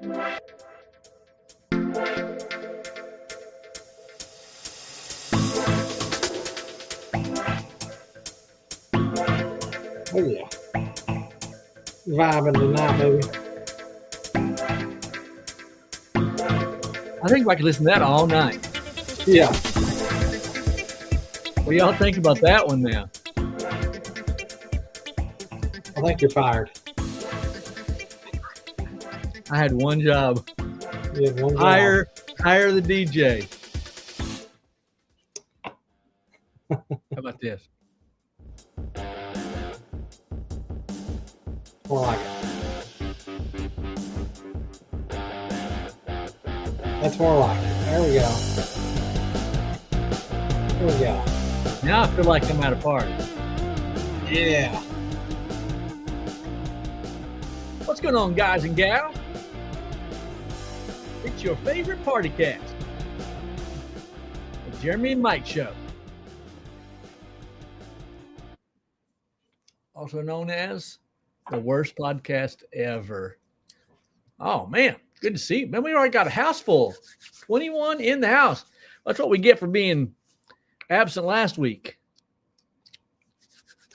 Oh yeah, vibing tonight, baby. I think I could listen to that all night. Yeah. What do y'all think about that one now? I think you're fired. I had one job. You had one job. Hire the DJ. How about this? More like it. That's more like it. There we go. There we go. Now I feel like I'm at a party. Yeah. What's going on, guys and gals? It's your favorite party cast, the Jeremy and Mike Show. Also known as the worst podcast ever. Oh, man. Good to see you. Man, we already got a house full. 21 in the house. That's what we get for being absent last week.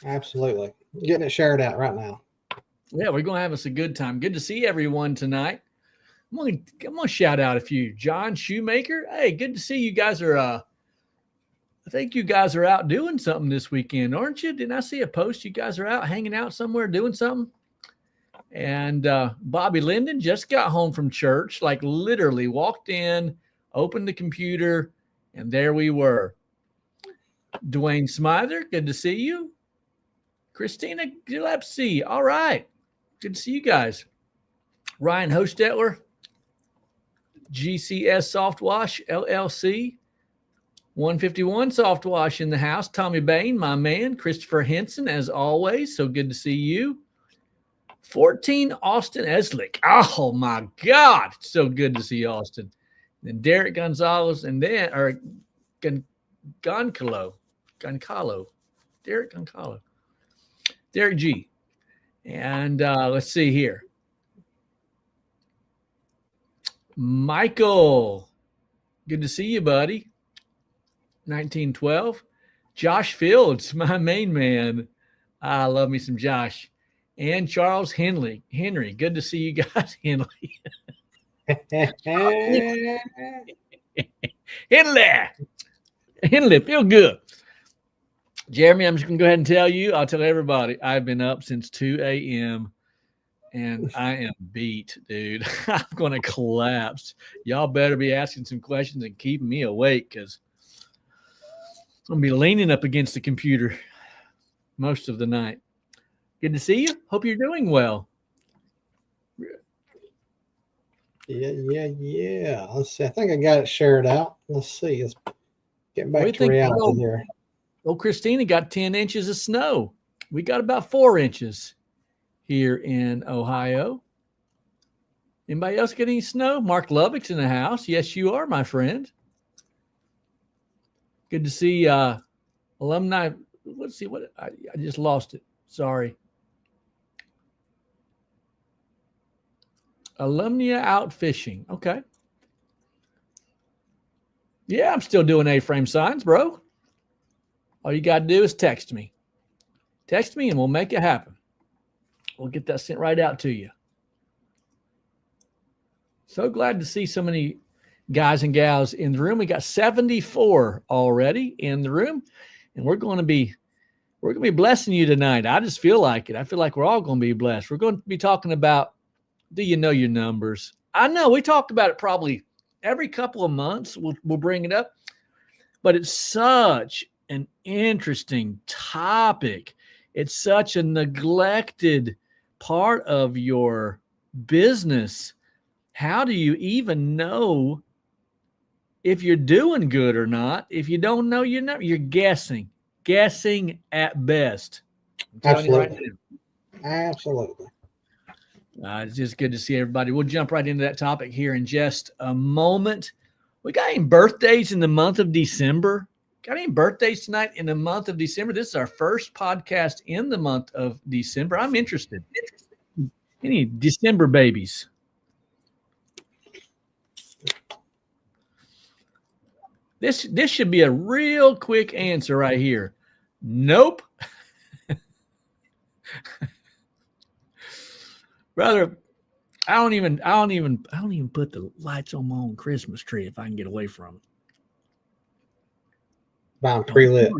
Absolutely. Getting it shared out right now. Yeah, we're going to have us a good time. Good to see everyone tonight. I'm going to shout out a few. John Shoemaker. Hey, good to see you guys are, I think you guys are out doing something this weekend, aren't you? Didn't I see a post? You guys are out hanging out somewhere doing something? And Bobby Linden just got home from church, like literally walked in, opened the computer, and there we were. Dwayne Smither, good to see you. Christina Gillespie, all right. Good to see you guys. Ryan Hostetler, GCS Soft Wash, LLC. 151 Soft Wash in the house. Tommy Bain, my man. Christopher Henson, as always. So good to see you. 14 Austin Eslick. Oh my God. So good to see Austin. Then Derek Gonzalez and then Goncalo. Derek Goncalo. Derek G. And let's see here. Michael. Good to see you, buddy. 1912. Josh Fields, my main man. I love me some Josh. And Charles Henry, good to see you guys, Henry. Henry, feel good. Jeremy, I'm just going to go ahead and tell you, I'll tell everybody, I've been up since 2 a.m. and I am beat, dude. I'm going to collapse. Y'all better be asking some questions and keeping me awake because I'm going to be leaning up against the computer most of the night. Good to see you. Hope you're doing well. Yeah. Let's see. I think I got it shared out. Let's see. Let's get back to reality here. Well, Christina got 10 inches of snow. We got about 4 inches here in Ohio. Anybody else get any snow? Mark Lubbock's in the house. Yes, you are, my friend. Good to see alumni. Let's see what I just lost it. Sorry. Alumnia out fishing. Okay. Yeah, I'm still doing A-frame signs, bro. All you got to do is text me. Text me and we'll make it happen. We'll get that sent right out to you. So glad to see so many guys and gals in the room. We got 74 already in the room, and we're going to be blessing you tonight. I just feel like it. I feel like we're all going to be blessed. We're going to be talking about, do you know your numbers? I know we talk about it probably every couple of months. We'll bring it up, but it's such an interesting topic. It's such a neglected part of your business. How do you even know if you're doing good or not? If you don't know your number, you're guessing at best. Absolutely. Absolutely. It's just good to see everybody. We'll jump right into that topic here in just a moment. We got any birthdays in the month of December? Got any birthdays tonight in the month of December? This is our first podcast in the month of December. I'm interested. Any December babies? This should be a real quick answer right here. Nope. Brother, I don't even put the lights on my own Christmas tree if I can get away from it. Buying pre-lit.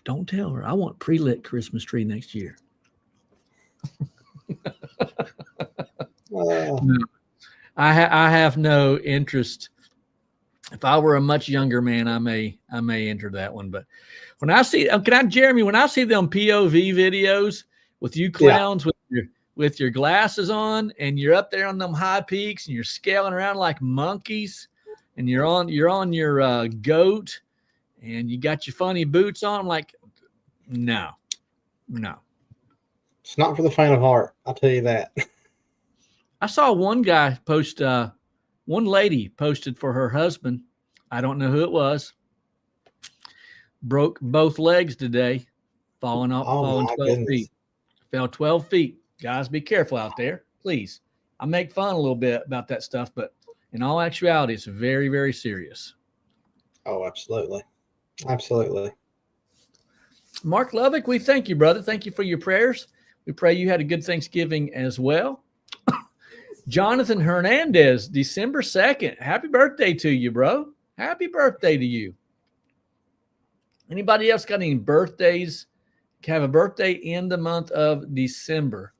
Don't tell her. I want pre-lit Christmas tree next year. I have no interest. If I were a much younger man, I may enter that one. But when I see, Jeremy, when I see them POV videos with you clowns with your glasses on and you're up there on them high peaks and you're scaling around like monkeys and you're on your goat and you got your funny boots on, I'm like, no. It's not for the faint of heart. I'll tell you that. I saw one guy post, one lady posted for her husband. I don't know who it was. Broke both legs today, falling 12 feet. Fell 12 feet. Guys, be careful out there, please. I make fun a little bit about that stuff, but in all actuality, it's very, very serious. Oh, absolutely. Absolutely. Mark Lovick, we thank you, brother. Thank you for your prayers. We pray you had a good Thanksgiving as well. Jonathan Hernandez, December 2nd. Happy birthday to you, bro. Happy birthday to you. Anybody else got any birthdays? Have a birthday in the month of December.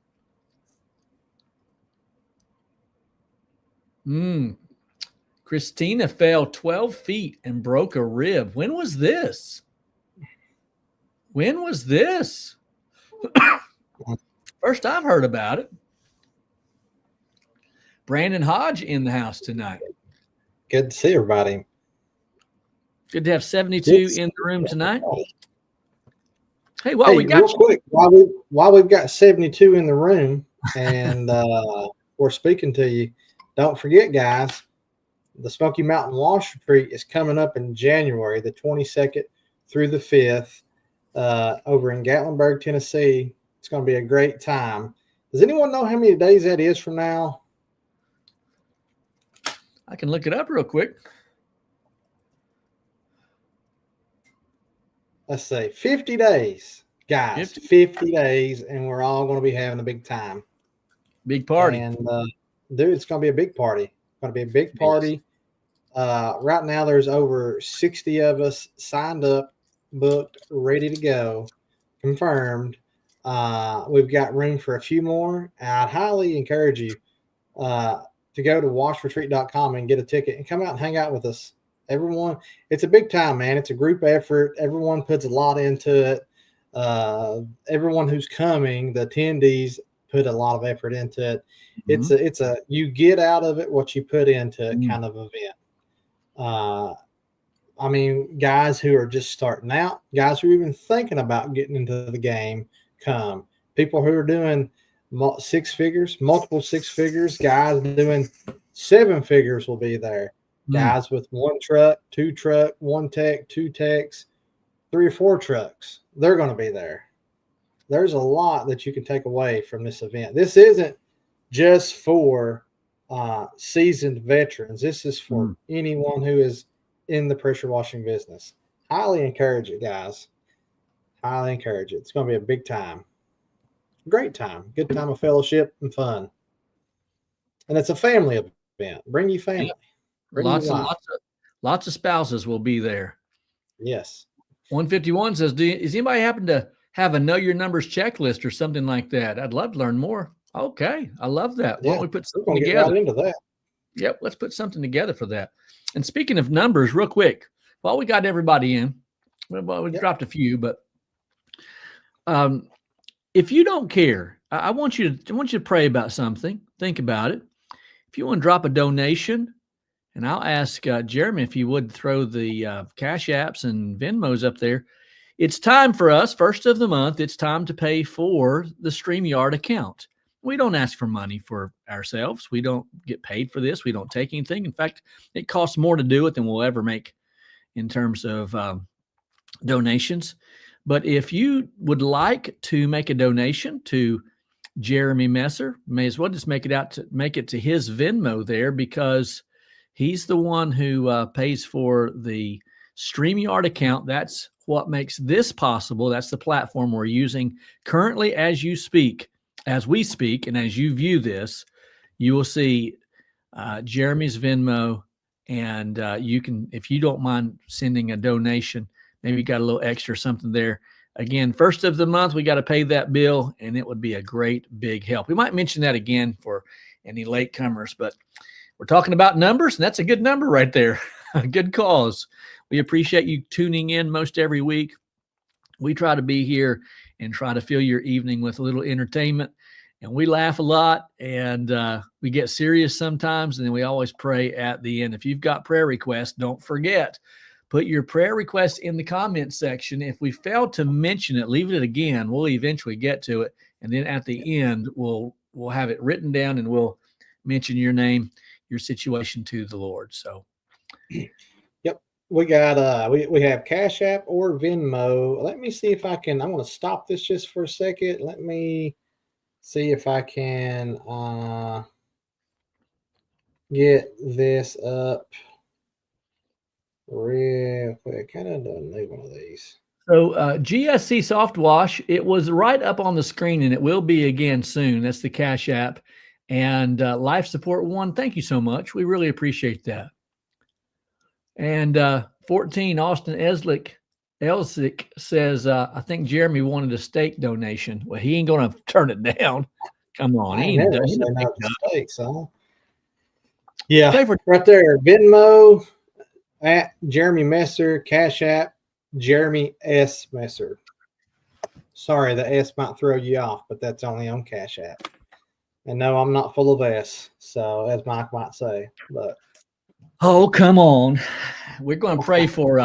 Christina fell 12 feet and broke a rib. When was this? First I've heard about it. Brandon Hodge in the house tonight. Good to see everybody. Good to have 72 in the room tonight. Hey, while we've got 72 in the room and we're speaking to you, don't forget, guys, the Smoky Mountain Wash Retreat is coming up in January, the 22nd through the 5th, over in Gatlinburg, Tennessee. It's going to be a great time. Does anyone know how many days that is from now? I can look it up real quick. Let's say 50 days, guys. 50 days, and we're all going to be having a big time. Big party. And, dude, it's going to be a big party. It's going to be a big party. Right now, there's over 60 of us signed up, booked, ready to go, confirmed. We've got room for a few more. I'd highly encourage you to go to washretreat.com and get a ticket and come out and hang out with us. Everyone, it's a big time, man. It's a group effort. Everyone puts a lot into it. Everyone who's coming, the attendees, put a lot of effort into it. Mm-hmm. It's a you get out of it what you put into it kind of event. I mean, guys who are just starting out, guys who are even thinking about getting into the game, come. People who are doing multiple six figures, guys doing 7 figures will be there. Guys with 1 truck, 2 truck, 1 tech, 2 techs, 3 or 4 trucks, they're going to be there. There's a lot that you can take away from this event. This isn't just for seasoned veterans. This is for anyone who is in the pressure washing business. Highly encourage it, guys. Highly encourage it. It's going to be a big time. Great time. Good time of fellowship and fun. And it's a family event. Bring your family. Lots of spouses will be there. Yes. 151 says, does anybody happen to have a know your numbers checklist or something like that? I'd love to learn more. Okay. I love that. Why don't we put something together? Get right into that. Yep. Let's put something together for that. And speaking of numbers, real quick, while we got everybody in, well, we dropped a few, but if you don't care, I want you to pray about something. Think about it. If you want to drop a donation, and I'll ask Jeremy if he would throw the Cash Apps and Venmos up there. It's time for us, first of the month, it's time to pay for the StreamYard account. We don't ask for money for ourselves. We don't get paid for this. We don't take anything. In fact, it costs more to do it than we'll ever make in terms of donations. But if you would like to make a donation to Jeremy Messer, may as well just make it to his Venmo there, because he's the one who pays for the StreamYard account. That's what makes this possible. That's the platform we're using currently as we speak, and as you view this, you will see Jeremy's Venmo, and you can, if you don't mind sending a donation, maybe you got a little extra something there. Again, first of the month, we got to pay that bill, and it would be a great big help. We might mention that again for any latecomers, but we're talking about numbers, and that's a good number right there. A good cause. We appreciate you tuning in most every week. We try to be here and try to fill your evening with a little entertainment. And we laugh a lot, and we get serious sometimes, and then we always pray at the end. If you've got prayer requests, don't forget, put your prayer requests in the comment section. If we fail to mention it, leave it again. We'll eventually get to it, and then at the end, we'll have it written down, and we'll mention your name, your situation to the Lord. So, yep, we got we have Cash App or Venmo. Let me see if I can. I want to stop this just for a second. Let me see if I can get this up real quick. Kind of don't need one of these. So GSC Soft Wash, it was right up on the screen, and it will be again soon. That's the Cash App. And Life Support One, thank you so much. We really appreciate that. And 14, Austin Elsick says, I think Jeremy wanted a steak donation. Well, he ain't going to turn it down. Come on. He ain't done steaks, huh? Yeah, right there. Venmo at Jeremy Messer, Cash App, Jeremy S. Messer. Sorry, the S might throw you off, but that's only on Cash App. And no, I'm not full of S, so as Mike might say. But oh, come on. We're going to pray for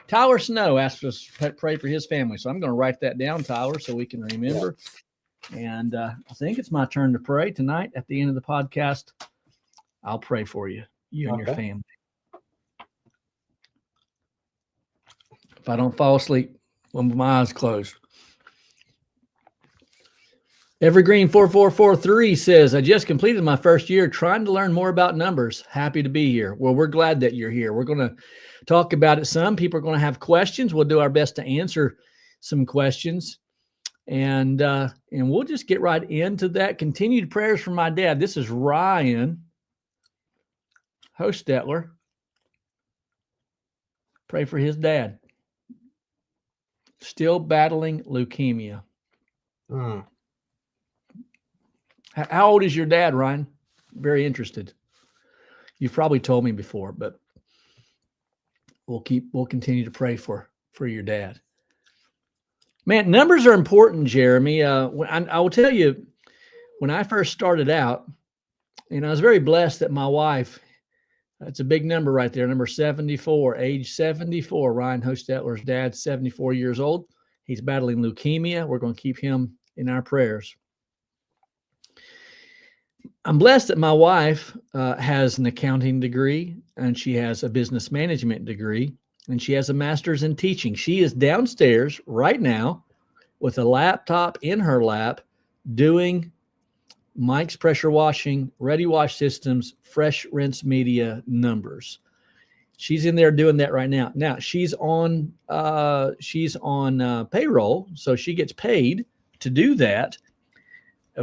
Tyler Snow asked us to pray for his family. So I'm going to write that down, Tyler, so we can remember. Yeah. And I think it's my turn to pray tonight at the end of the podcast. I'll pray for you and your family. If I don't fall asleep with my eyes closed. Evergreen 4443 says, I just completed my first year trying to learn more about numbers. Happy to be here. Well, we're glad that you're here. We're going to talk about it some. People are going to have questions. We'll do our best to answer some questions. And we'll just get right into that. Continued prayers for my dad. This is Ryan Hostetler. Pray for his dad. Still battling leukemia. How old is your dad, Ryan? Very interested. You've probably told me before, but we'll continue to pray for your dad. Man, numbers are important, Jeremy. I will tell you, when I first started out, I was very blessed that my wife, that's a big number right there, number 74, age 74. Ryan Hostetler's dad, 74 years old. He's battling leukemia. We're going to keep him in our prayers. I'm blessed that my wife has an accounting degree, and she has a business management degree, and she has a master's in teaching. She is downstairs right now with a laptop in her lap doing Mike's Pressure Washing, Ready Wash Systems, Fresh Rinse Media numbers. She's in there doing that right now. Now she's on payroll, so she gets paid to do that.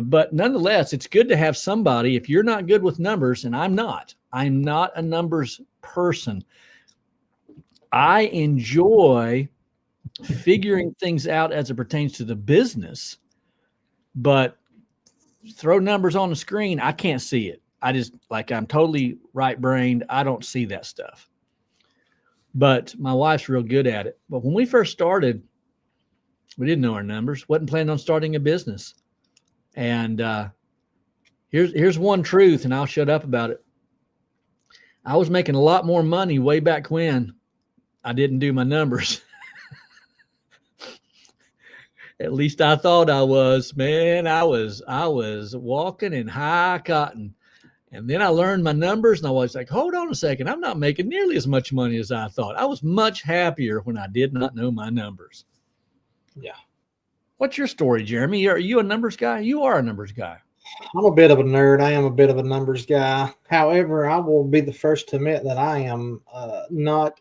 But nonetheless, it's good to have somebody. If you're not good with numbers, and I'm not a numbers person. I enjoy figuring things out as it pertains to the business, but throw numbers on the screen, I can't see it. I'm totally right-brained. I don't see that stuff. But my wife's real good at it. But when we first started, we didn't know our numbers. Wasn't planning on starting a business. And here's one truth, and I'll shut up about it. I was making a lot more money way back when I didn't do my numbers. At least I thought I was. Man, I was walking in high cotton. And then I learned my numbers, and I was like, hold on a second. I'm not making nearly as much money as I thought. I was much happier when I did not know my numbers. Yeah. What's your story, Jeremy? Are you a numbers guy? You are a numbers guy. I'm a bit of a nerd. I am a bit of a numbers guy. However, I will be the first to admit that I am not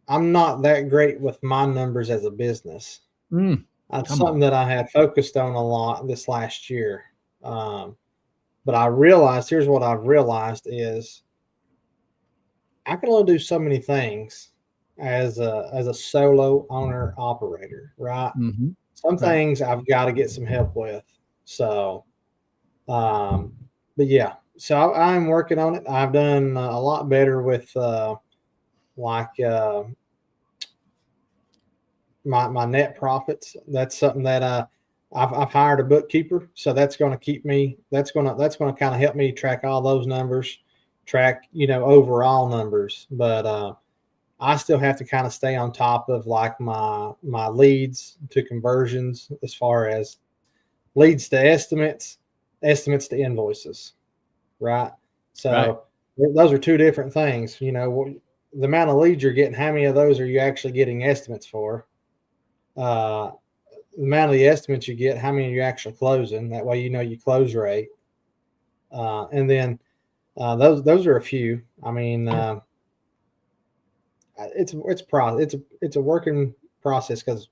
I'm not that great with my numbers as a business. That's Come something on. that I had focused on a lot this last year. But I realized, here's what I've realized is I can only do so many things as a solo owner operator, right? Mm-hmm. Some Right. things I've got to get some help with. So, um, but yeah, so I'm working on it. I've done a lot better with like my net profits. That's something that I've hired a bookkeeper, so that's going to keep me. That's going to kind of help me track all those numbers, track overall numbers. But I still have to kind of stay on top of like my leads to conversions, as far as leads to estimates, estimates to invoices, right? Right. So those are two different things. The amount of leads you're getting, how many of those are you actually getting estimates for? Uh, the amount of the estimates you get, how many are you actually closing? That way, your close rate. And then those are a few. I mean, it's a working process, because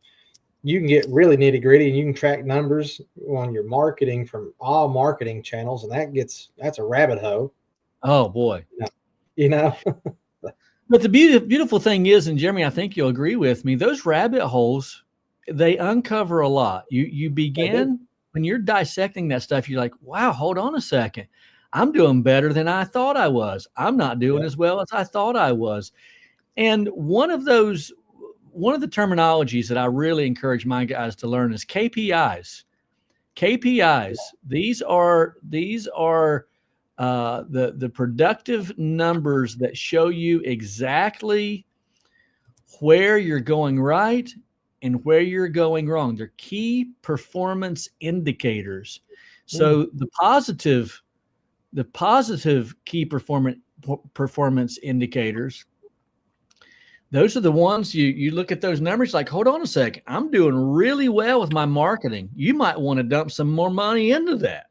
you can get really nitty gritty and you can track numbers on your marketing from all marketing channels, and that's a rabbit hole. Oh boy. You know. But the beautiful thing is, and Jeremy, I think you'll agree with me, those rabbit holes, they uncover a lot. You They do. begin when you're dissecting that stuff, you're like, wow, hold on a second. I'm doing better than I thought I was. I'm not doing Yeah. as well as I thought I was. And one of the terminologies that I really encourage my guys to learn is KPIs. KPIs. These are the productive numbers that show you exactly where you're going right and where you're going wrong. They're key performance indicators. So the positive key performance indicators, those are the ones you look at those numbers like, hold on a second, I'm doing really well with my marketing. You might want to dump some more money into that.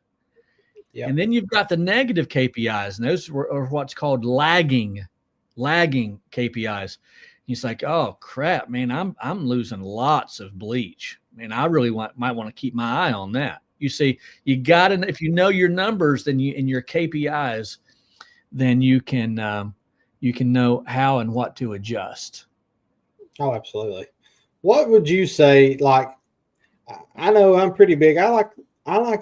Yeah. And then you've got the negative KPIs, and those are what's called lagging KPIs. He's like, oh crap, man, I'm losing lots of bleach, and I really might want to keep my eye on that. You see, you got to, if you know your numbers, then you in your KPIs, then you can know how and what to adjust. Oh, absolutely. What would you say? Like, I know I'm pretty big. I like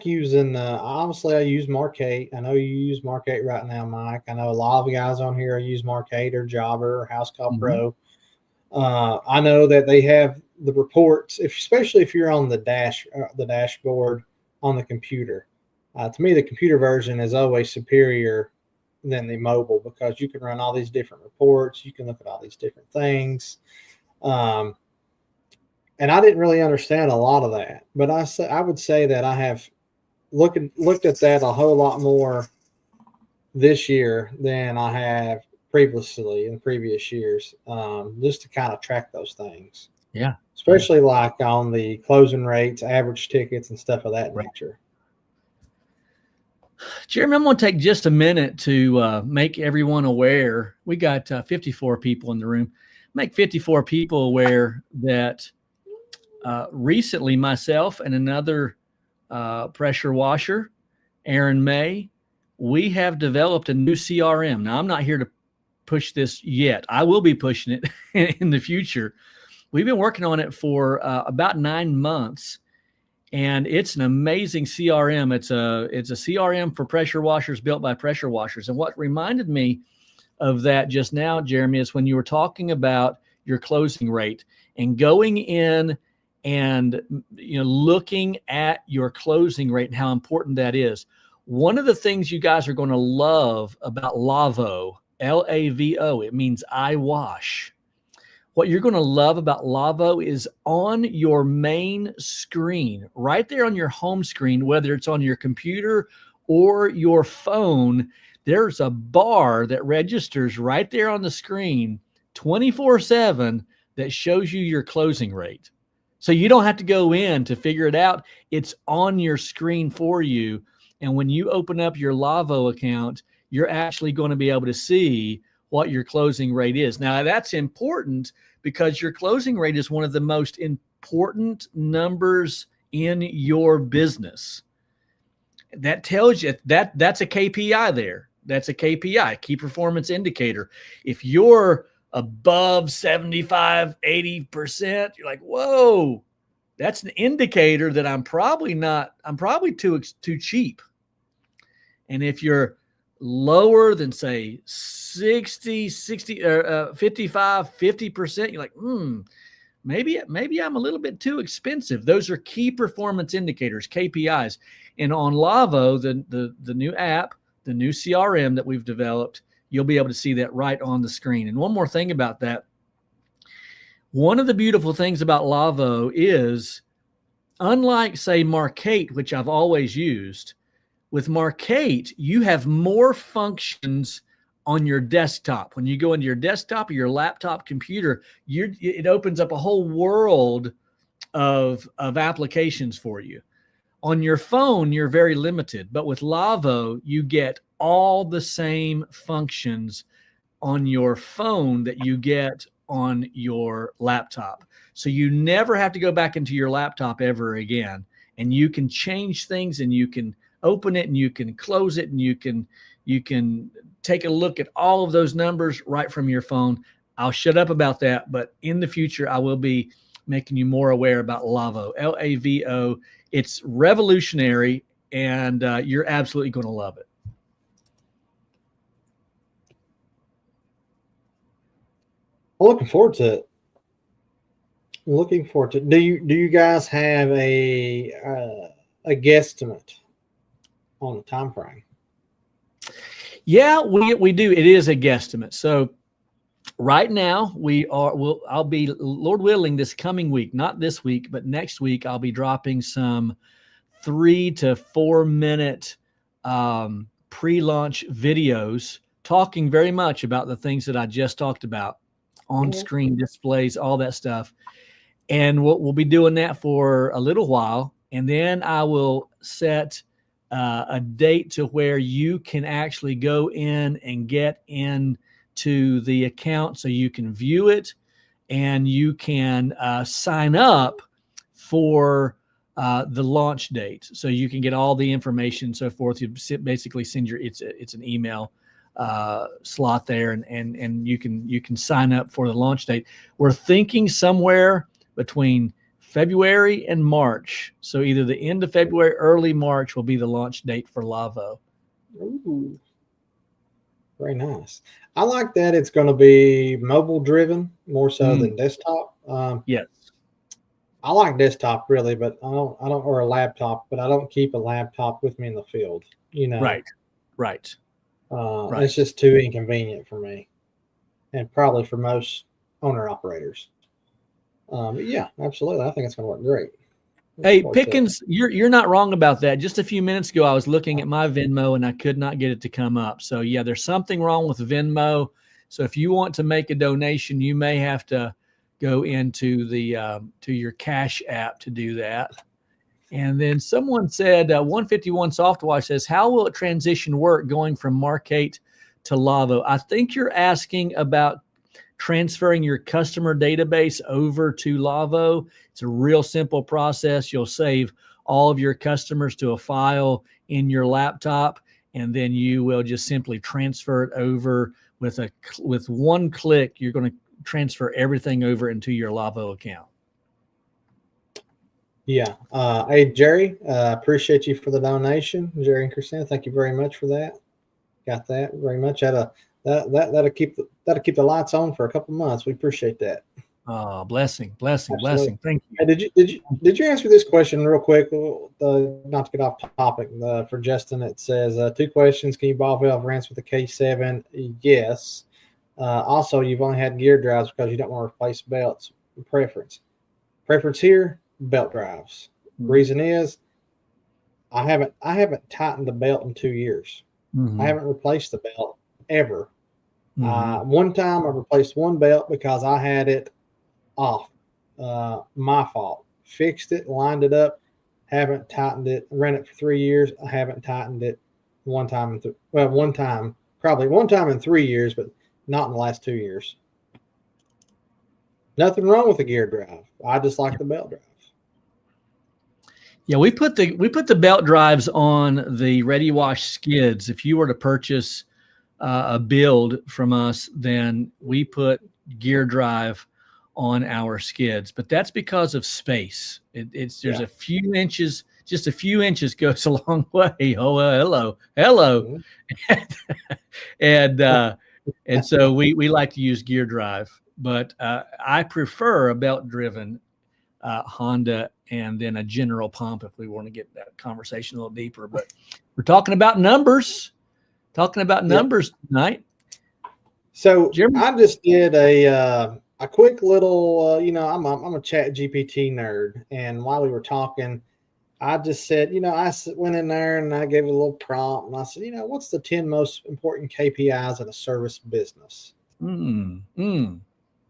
using. Obviously, I use Mark8. I know you use Mark8 right now, Mike. I know a lot of the guys on here use Mark8 or Jobber or House Call Mm-hmm. Pro. I know that they have the reports, especially if you're on the dashboard on the computer. To me, the computer version is always superior than the mobile, because you can run all these different reports. You can look at all these different things. And I didn't really understand a lot of that, but I would say that I have looked at that a whole lot more this year than I have previously in previous years, just to kind of track those things. Yeah. Especially like on the closing rates, average tickets, and stuff of that nature. Jeremy, I'm going to take just a minute to make everyone aware. We got 54 people in the room. Make 54 people aware that recently myself and another pressure washer, Aaron May, we have developed a new CRM. Now, I'm not here to push this yet. I will be pushing it in the future. We've been working on it for about 9 months. And it's an amazing CRM. It's a CRM for pressure washers, built by pressure washers. And what reminded me of that just now, Jeremy, is when you were talking about your closing rate and going in and looking at your closing rate and how important that is. One of the things you guys are going to love about Lavo, Lavo, it means I wash. What you're going to love about Lavo is on your main screen, right there on your home screen, whether it's on your computer or your phone, there's a bar that registers right there on the screen 24/7 that shows you your closing rate. So you don't have to go in to figure it out. It's on your screen for you. And when you open up your Lavo account, you're actually going to be able to see what your closing rate is. Now, that's important because your closing rate is one of the most important numbers in your business. That tells you that's a KPI there. That's a KPI, key performance indicator. If you're above 75, 80%, you're like, whoa, that's an indicator that I'm probably too cheap. And if you're lower than say 60 or 55, 50%, you're like, maybe I'm a little bit too expensive. Those are key performance indicators, KPIs. And on Lavo, the new app, the new CRM that we've developed, you'll be able to see that right on the screen. And one more thing about that. One of the beautiful things about Lavo is, unlike, say, Markate, which I've always used, with Markate, you have more functions on your desktop. When you go into your desktop or your laptop computer, it opens up a whole world of applications for you. On your phone, you're very limited. But with Lavo, you get all the same functions on your phone that you get on your laptop. So you never have to go back into your laptop ever again. And you can change things, and you can open it, and you can close it, and you can take a look at all of those numbers right from your phone. I'll shut up about that, but in the future, I will be making you more aware about Lavo, Lavo. It's revolutionary, and you're absolutely going to love it. I'm looking forward to it. Do you guys have a guesstimate on the time frame? Yeah, we do. It is a guesstimate. So right now I'll be, Lord willing, this coming week, not this week, but next week, I'll be dropping some 3 to 4 minute pre-launch videos talking very much about the things that I just talked about, on screen displays, all that stuff. And we'll be doing that for a little while. And then I will set a date to where you can actually go in and get into the account so you can view it, and you can sign up for the launch date. So you can get all the information and so forth. You basically send it's an email slot there, and you can sign up for the launch date. We're thinking somewhere between February and March. So either the end of February, early March will be the launch date for Lavo. Ooh, very nice. I like that it's going to be mobile driven more so than desktop. Yes. I like desktop really, but I don't, or a laptop, but I don't keep a laptop with me in the field, Right. It's just too inconvenient for me, and probably for most owner operators. Yeah, absolutely. I think it's going to work great. Hey, Pickens, you're not wrong about that. Just a few minutes ago, I was looking at my Venmo and I could not get it to come up. So yeah, there's something wrong with Venmo. So if you want to make a donation, you may have to go into the to your Cash app to do that. And then someone said, 151 Softwatch says, how will it transition work going from Markate to Lavo? I think you're asking about transferring your customer database over to Lavo. It's a real simple process. You'll save all of your customers to a file in your laptop, and then you will just simply transfer it over with one click. You're going to transfer everything over into your Lavo account. Yeah. Hey, Jerry, appreciate you for the donation. Jerry and Christina, thank you very much for that. Got that very much. That'll keep the lights on for a couple months. We appreciate that. Oh, blessing. Absolutely. Blessing. Thank you. Hey, did you answer this question real quick? Not to get off topic. For Justin, it says 2 questions. Can you ball valve rinse with the K7? Yes. Also, you've only had gear drives because you don't want to replace belts. Preference here, belt drives. Reason is, I haven't tightened the belt in 2 years. I haven't replaced the belt ever. One time I replaced one belt because I had it off. My fault. Fixed it, lined it up, haven't tightened it. Ran it for 3 years. I haven't tightened it probably one time in 3 years, but Not in the last 2 years. Nothing wrong with the gear drive. I just like the belt drive. Yeah, we put the belt drives on the Ready Wash skids. If you were to purchase a build from us, then we put gear drive on our skids. But that's because of space. There's a few inches, just a few inches goes a long way. Oh, hello, and so we like to use gear drive. But I prefer a belt driven Honda and then a general pump if we want to get that conversation a little deeper. But we're talking about numbers tonight. So Jeremy? I just did a quick little, I'm a Chat GPT nerd. And while we were talking, I just said, I went in there and I gave it a little prompt and I said, what's the 10 most important KPIs in a service business? And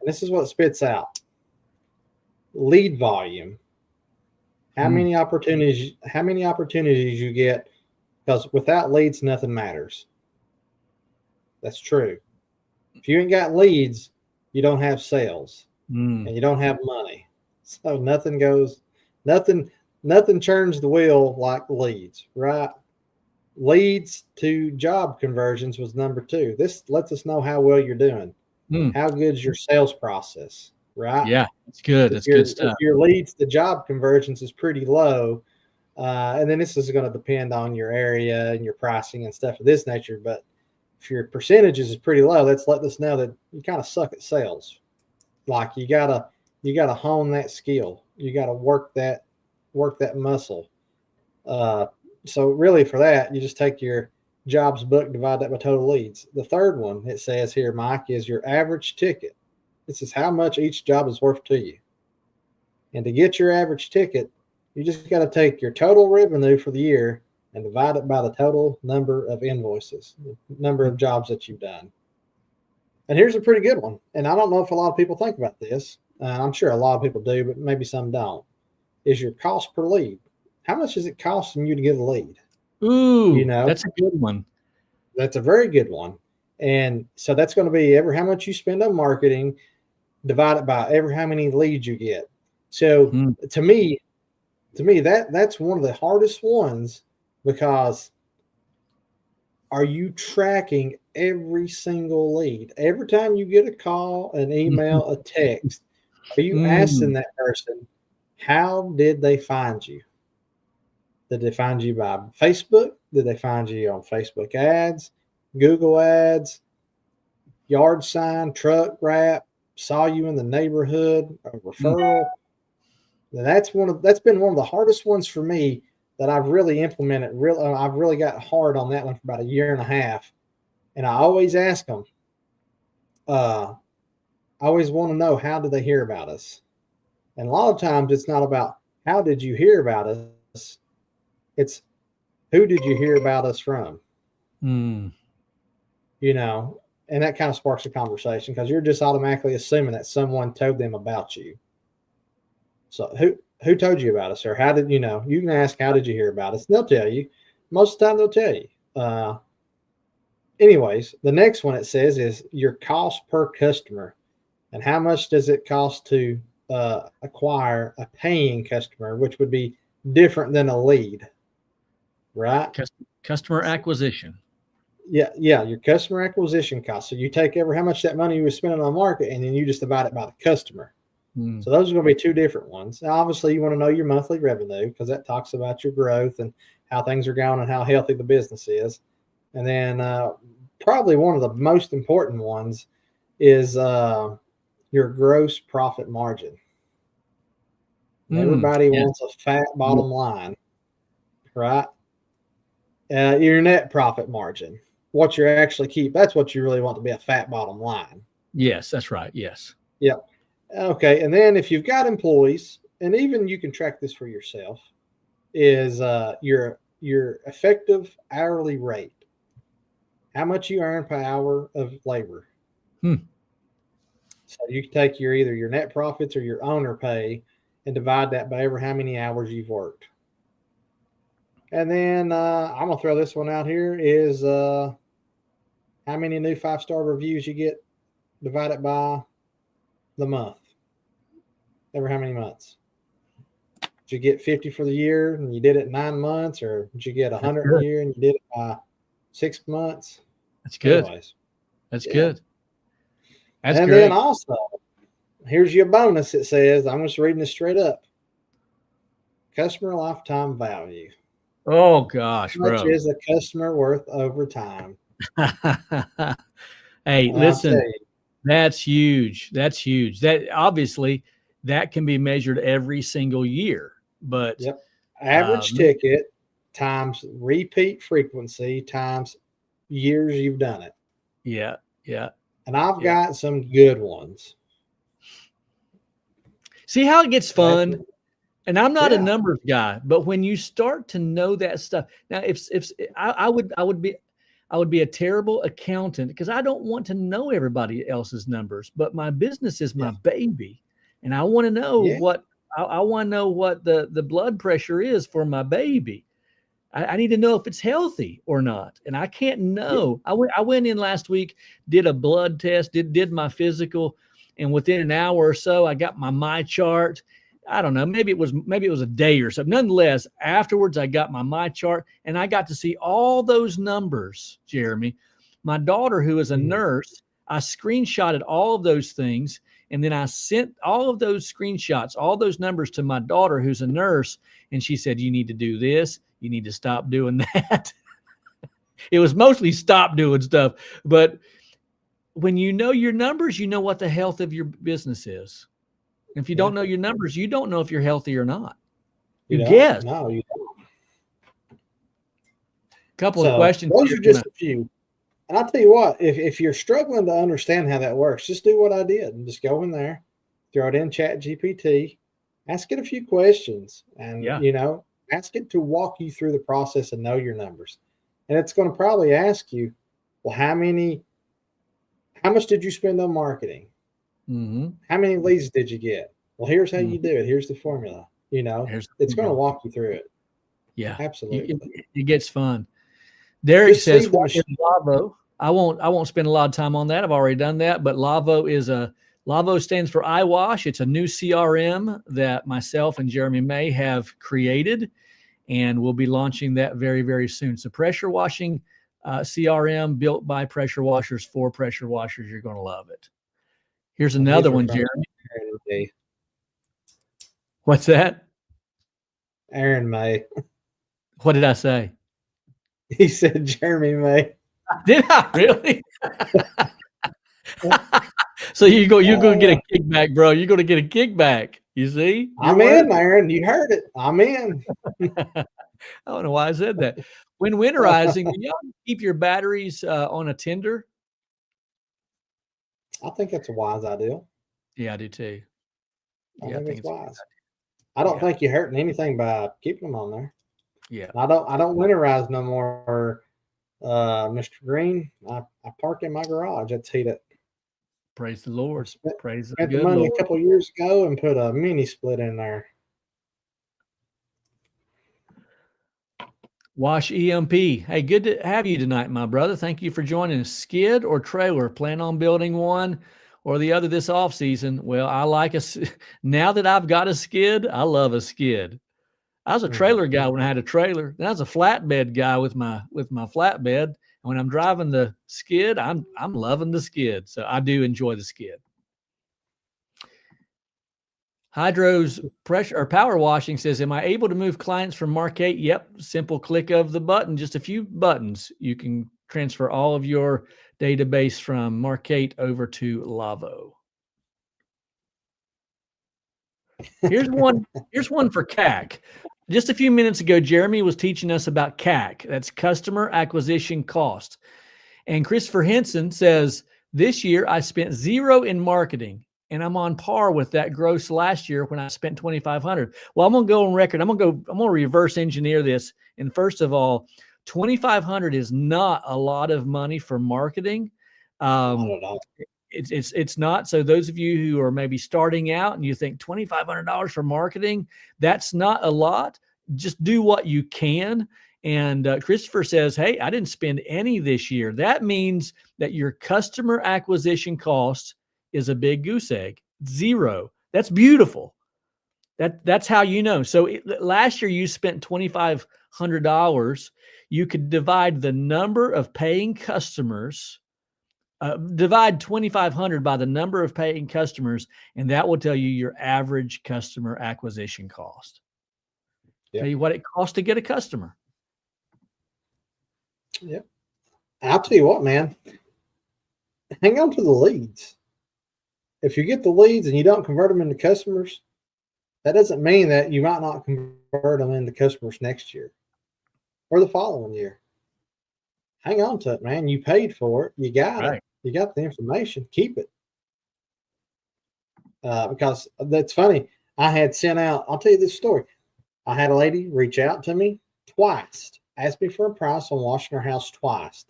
this is what it spits out. Lead volume. How many opportunities you get, because without leads, nothing matters. That's true. If you ain't got leads, you don't have sales and you don't have money. So nothing churns the wheel like leads, right? Leads to job conversions was number 2. This lets us know how well you're doing. How good's your sales process, right? Yeah, it's good. That's good stuff. If your leads to job conversions is pretty low, and then this is going to depend on your area and your pricing and stuff of this nature, but if your percentages is pretty low, that's letting us know that you kind of suck at sales. Like you gotta hone that skill. You gotta work that muscle. So really for that, you just take your jobs booked, divide that by total leads. The third one it says here, Mike, is your average ticket. This is how much each job is worth to you. And to get your average ticket, you just got to take your total revenue for the year and divide it by the total number of invoices, the number of jobs that you've done. And here's a pretty good one. And I don't know if a lot of people think about this. I'm sure a lot of people do, but maybe some don't. Is your cost per lead. How much is it costing you to get a lead? Ooh, that's a good one. That's a very good one. And so that's going to be how much you spend on marketing divided by how many leads you get. So to me, that's one of the hardest ones, because are you tracking every single lead? Every time you get a call, an email, a text, are you asking that person, how did they find you? Did they find you by Facebook? Did they find you on Facebook ads, Google ads, yard sign, truck wrap, saw you in the neighborhood, a referral? And that's been one of the hardest ones for me that I've really implemented. I've really got hard on that one for about a year and a half. And I always ask them, I always want to know, how did they hear about us? And a lot of times it's not about how did you hear about us? It's who did you hear about us from? And that kind of sparks a conversation, because you're just automatically assuming that someone told them about you. So who told you about us, or how did you know? You can ask, how did you hear about us? And they'll tell you. Most of the time they'll tell you. Anyways, the next one it says is your cost per customer. And how much does it cost to acquire a paying customer, which would be different than a lead, right? Customer acquisition. Yeah, your customer acquisition cost. So you take how much that money you were spending on market, and then you just divide it by the customer. So those are going to be two different ones. Now, obviously, you want to know your monthly revenue, because that talks about your growth and how things are going and how healthy the business is. And then probably one of the most important ones is your gross profit margin. Everybody wants a fat bottom line, right? Your net profit margin, what you actually keep, that's what you really want to be, a fat bottom line. Yes, that's right. Yes. Yep. Okay. And then if you've got employees, and even you can track this for yourself, is your effective hourly rate. How much you earn per hour of labor. So you can take either your net profits or your owner pay and divide that by how many hours you've worked. And then I'm going to throw this one out here, is how many new 5-star reviews you get divide it by the month. Ever how many months? Did you get 50 for the year and you did it in 9 months, or did you get 100 a year and you did it by 6 months? That's good. Anyways, That's yeah. good. That's and great. then also, here's your bonus. It says, I'm just reading this straight up. Customer lifetime value. Oh gosh, How much bro. is a customer worth over time? Hey, And listen, that's huge. That's huge. That obviously that can be measured every single year. But yep, average ticket times repeat frequency times years you've done it. Yeah, yeah. And I've got some good ones. See how it gets fun? And I'm not a numbers guy, but when you start to know that stuff, now if I would be a terrible accountant because I don't want to know everybody else's numbers, but my business is my baby, and I want to know what I want to know what the blood pressure is for my baby. I need to know if it's healthy or not, and I can't know. I went in last week, did a blood test, did my physical, and within an hour or so, I got my chart. I don't know, maybe it was a day or so. Nonetheless, afterwards, I got my chart, and I got to see all those numbers, Jeremy. My daughter, who is a nurse, I screenshotted all of those things, and then I sent all of those screenshots, all those numbers to my daughter, who's a nurse, and she said, you need to do this. You need to stop doing that. It was mostly stop doing stuff. But when you know your numbers, you know what the health of your business is. If you don't know your numbers, you don't know if you're healthy or not. You guess. No, you don't. Couple of questions. Those are just a few. And I'll tell you what, if you're struggling to understand how that works, just do what I did and just go in there, throw it in ChatGPT, ask it a few questions, and ask it to walk you through the process and know your numbers. And it's going to probably ask you, well, how much did you spend on marketing? Mm-hmm. How many leads did you get? Well, here's how you do it. Here's the formula. It's going to walk you through it. Yeah, absolutely. It gets fun. Derek says, "What is Lavo?" I won't spend a lot of time on that. I've already done that. But Lavo stands for iWash. It's a new CRM that myself and Jeremy May have created, and we'll be launching that very, very soon. So pressure washing CRM built by pressure washers for pressure washers. You're going to love it. Here's another one, Jeremy. What's that? Aaron May. What did I say? He said Jeremy May. Did I really? So you're going to get a kickback, bro. You're going to get a kickback. You see? I'm in, Aaron. You heard it. I'm in. I don't know why I said that. When winterizing, do y'all keep your batteries on a tender? I think that's a wise idea. Yeah, I do too. I think it's wise. I don't think you're hurting anything by keeping them on there. Yeah. I don't winterize no more, Mr. Green. I park in my garage. That's heated. Praise the Lord. Spent the money a couple years ago and put a mini split in there. Wash EMP. Hey, good to have you tonight, my brother. Thank you for joining us. Skid or trailer? Plan on building one or the other this off season? Well, I like now that I've got a skid, I love a skid. I was a trailer guy when I had a trailer. Then I was a flatbed guy with my flatbed. And when I'm driving the skid, I'm loving the skid. So I do enjoy the skid. Hydro's pressure or power washing says, am I able to move clients from Mark8? Yep. Simple click of the button, just a few buttons. You can transfer all of your database from Mark8 over to Lavo. Here's one for CAC. Just a few minutes ago, Jeremy was teaching us about CAC. That's customer acquisition cost. And Christopher Henson says, this year I spent $0 in marketing, and I'm on par with that gross last year when I spent $2,500. Well, I'm going to go on record. I'm going to reverse engineer this. And first of all, $2,500 is not a lot of money for marketing. It's not. So those of you who are maybe starting out and you think $2,500 for marketing, that's not a lot. Just do what you can. And Christopher says, hey, I didn't spend any this year. That means that your customer acquisition cost is a big goose egg. 0. That's beautiful. That's how you know. So last year you spent $2,500. You could divide the number of paying customers, divide 2,500 by the number of paying customers, and that will tell you your average customer acquisition cost. Yep. Tell you what it costs to get a customer. Yep. I'll tell you what, man. Hang on to the leads. If you get the leads and you don't convert them into customers, that doesn't mean that you might not convert them into customers next year or the following year. Hang on to it, man. You paid for it. You got it. You got the information. Keep it. Because that's funny. I had sent out, I'll tell you this story. I had a lady reach out to me twice, asked me for a price on washing her house twice.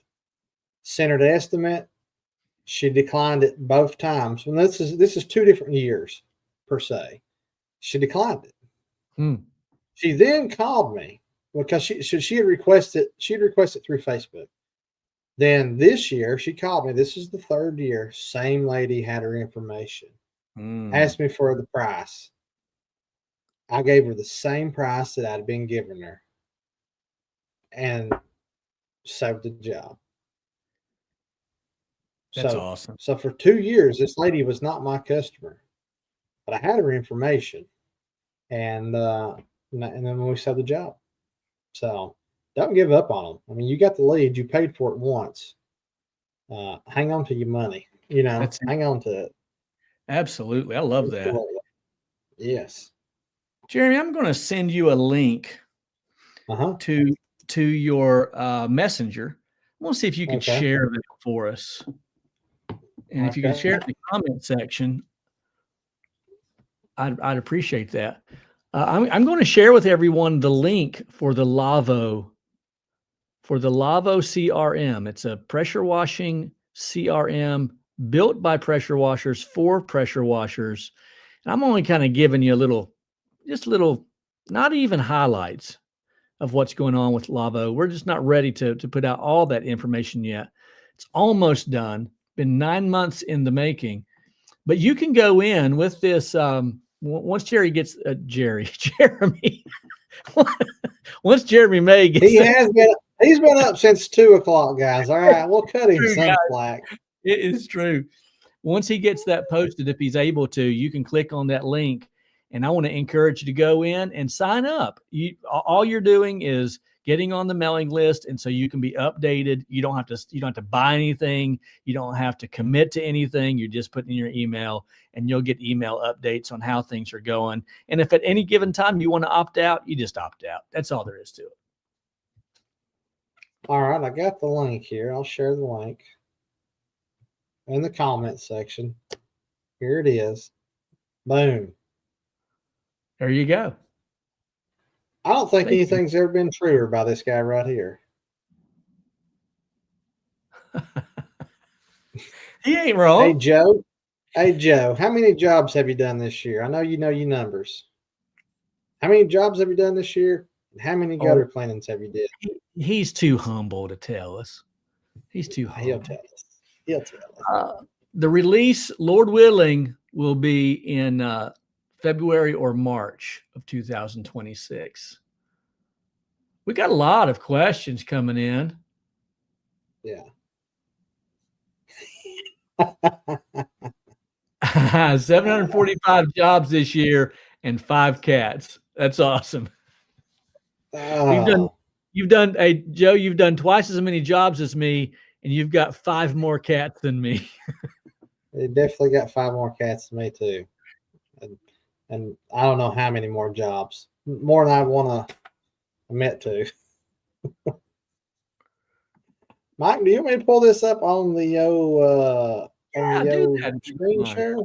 Sent her the estimate. She declined it both times. And this is 2 different years per se. She declined it. She then called me because she had requested through Facebook. Then this year she called me. This is the 3rd year. Same lady had her information. Asked me for the price. I gave her the same price that I'd been giving her and saved the job. That's awesome. So for 2 years, this lady was not my customer, but I had her information, and then we saved the job. So don't give up on them. I mean, you got the lead, you paid for it once. Hang on to your money. Hang on to it. Absolutely, I love that. Yes, Jeremy, I'm going to send you a link to your messenger. I want to see if you can share that for us. And if you can share it in the comment section, I'd appreciate that. I'm going to share with everyone the link for the Lavo CRM. It's a pressure washing CRM built by pressure washers for pressure washers. And I'm only kind of giving you just little, not even highlights of what's going on with Lavo. We're just not ready to put out all that information yet. It's almost done. Been 9 months in the making, but you can go in with this. Once Jeremy gets Jeremy, once Jeremy May gets, he's been up since 2 o'clock, guys. All right, we'll cut him some slack. It is true. Once he gets that posted, if he's able to, you can click on that link. And I want to encourage you to go in and sign up. All you're doing is getting on the mailing list, and so you can be updated. You don't have to buy anything. You don't have to commit to anything. You're just putting in your email, and you'll get email updates on how things are going. And if at any given time you want to opt out, you just opt out. That's all there is to it. All right, I got the link here. I'll share the link in the comment section. Here it is. Boom. There you go. I don't think anything's ever been truer by this guy right here. He ain't wrong. Hey, Joe, how many jobs have you done this year? I know your numbers. How many jobs have you done this year? And how many gutter cleanings have you did? He's too humble to tell us. He's too humble. He'll tell us. The release, Lord willing, will be in February or March of 2026. We got a lot of questions coming in. Yeah. 745 jobs this year and 5 cats. That's awesome. You've done, hey, Joe, you've done twice as many jobs as me, and you've got 5 more cats than me. They definitely got 5 more cats than me too. And I don't know how many more jobs, more than I want to admit to. Mike, do you want me to pull this up on the screen share?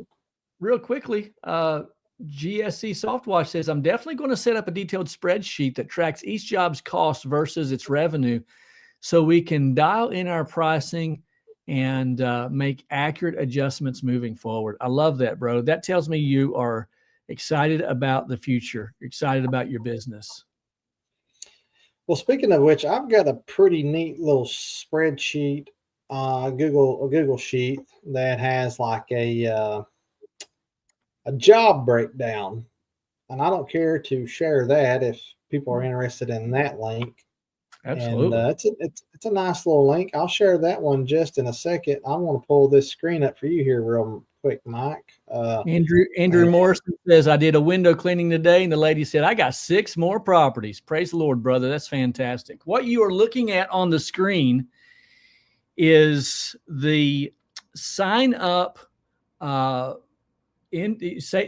Real quickly, GSC Softwash says, I'm definitely going to set up a detailed spreadsheet that tracks each job's cost versus its revenue so we can dial in our pricing and make accurate adjustments moving forward. I love that, bro. That tells me you are excited about the future, excited about your business. Well, speaking of which, I've got a pretty neat little spreadsheet, Google sheet that has like a job breakdown, and I don't care to share that if people are interested in that link. And Absolutely. it's a nice little link. I'll share that one just in a second. I want to pull this screen up for you here real quick, Mike. Andrew And Morrison says, I did a window cleaning today, and the lady said, I got 6 more properties. Praise the Lord, brother. That's fantastic. What you are looking at on the screen is the sign up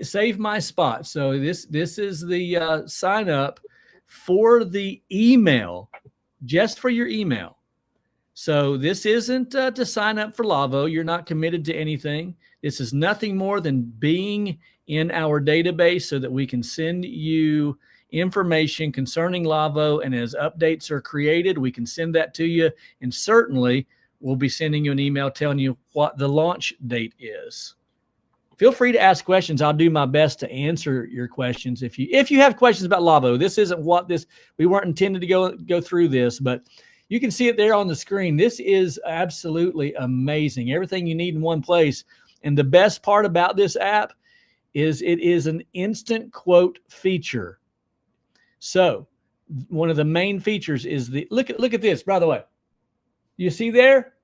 save my spot. So this is the sign up for the email, just for your email. So this isn't to sign up for Lavo. You're not committed to anything. This is nothing more than being in our database so that we can send you information concerning Lavo. And as updates are created, we can send that to you. And certainly we'll be sending you an email telling you what the launch date is. Feel free to ask questions. I'll do my best to answer your questions. If you have questions about Lavo, this isn't we weren't intended to go through this, but you can see it there on the screen. This is absolutely amazing. Everything you need in one place. And the best part about this app is it is an instant quote feature. So one of the main features is look at this, by the way. You see there?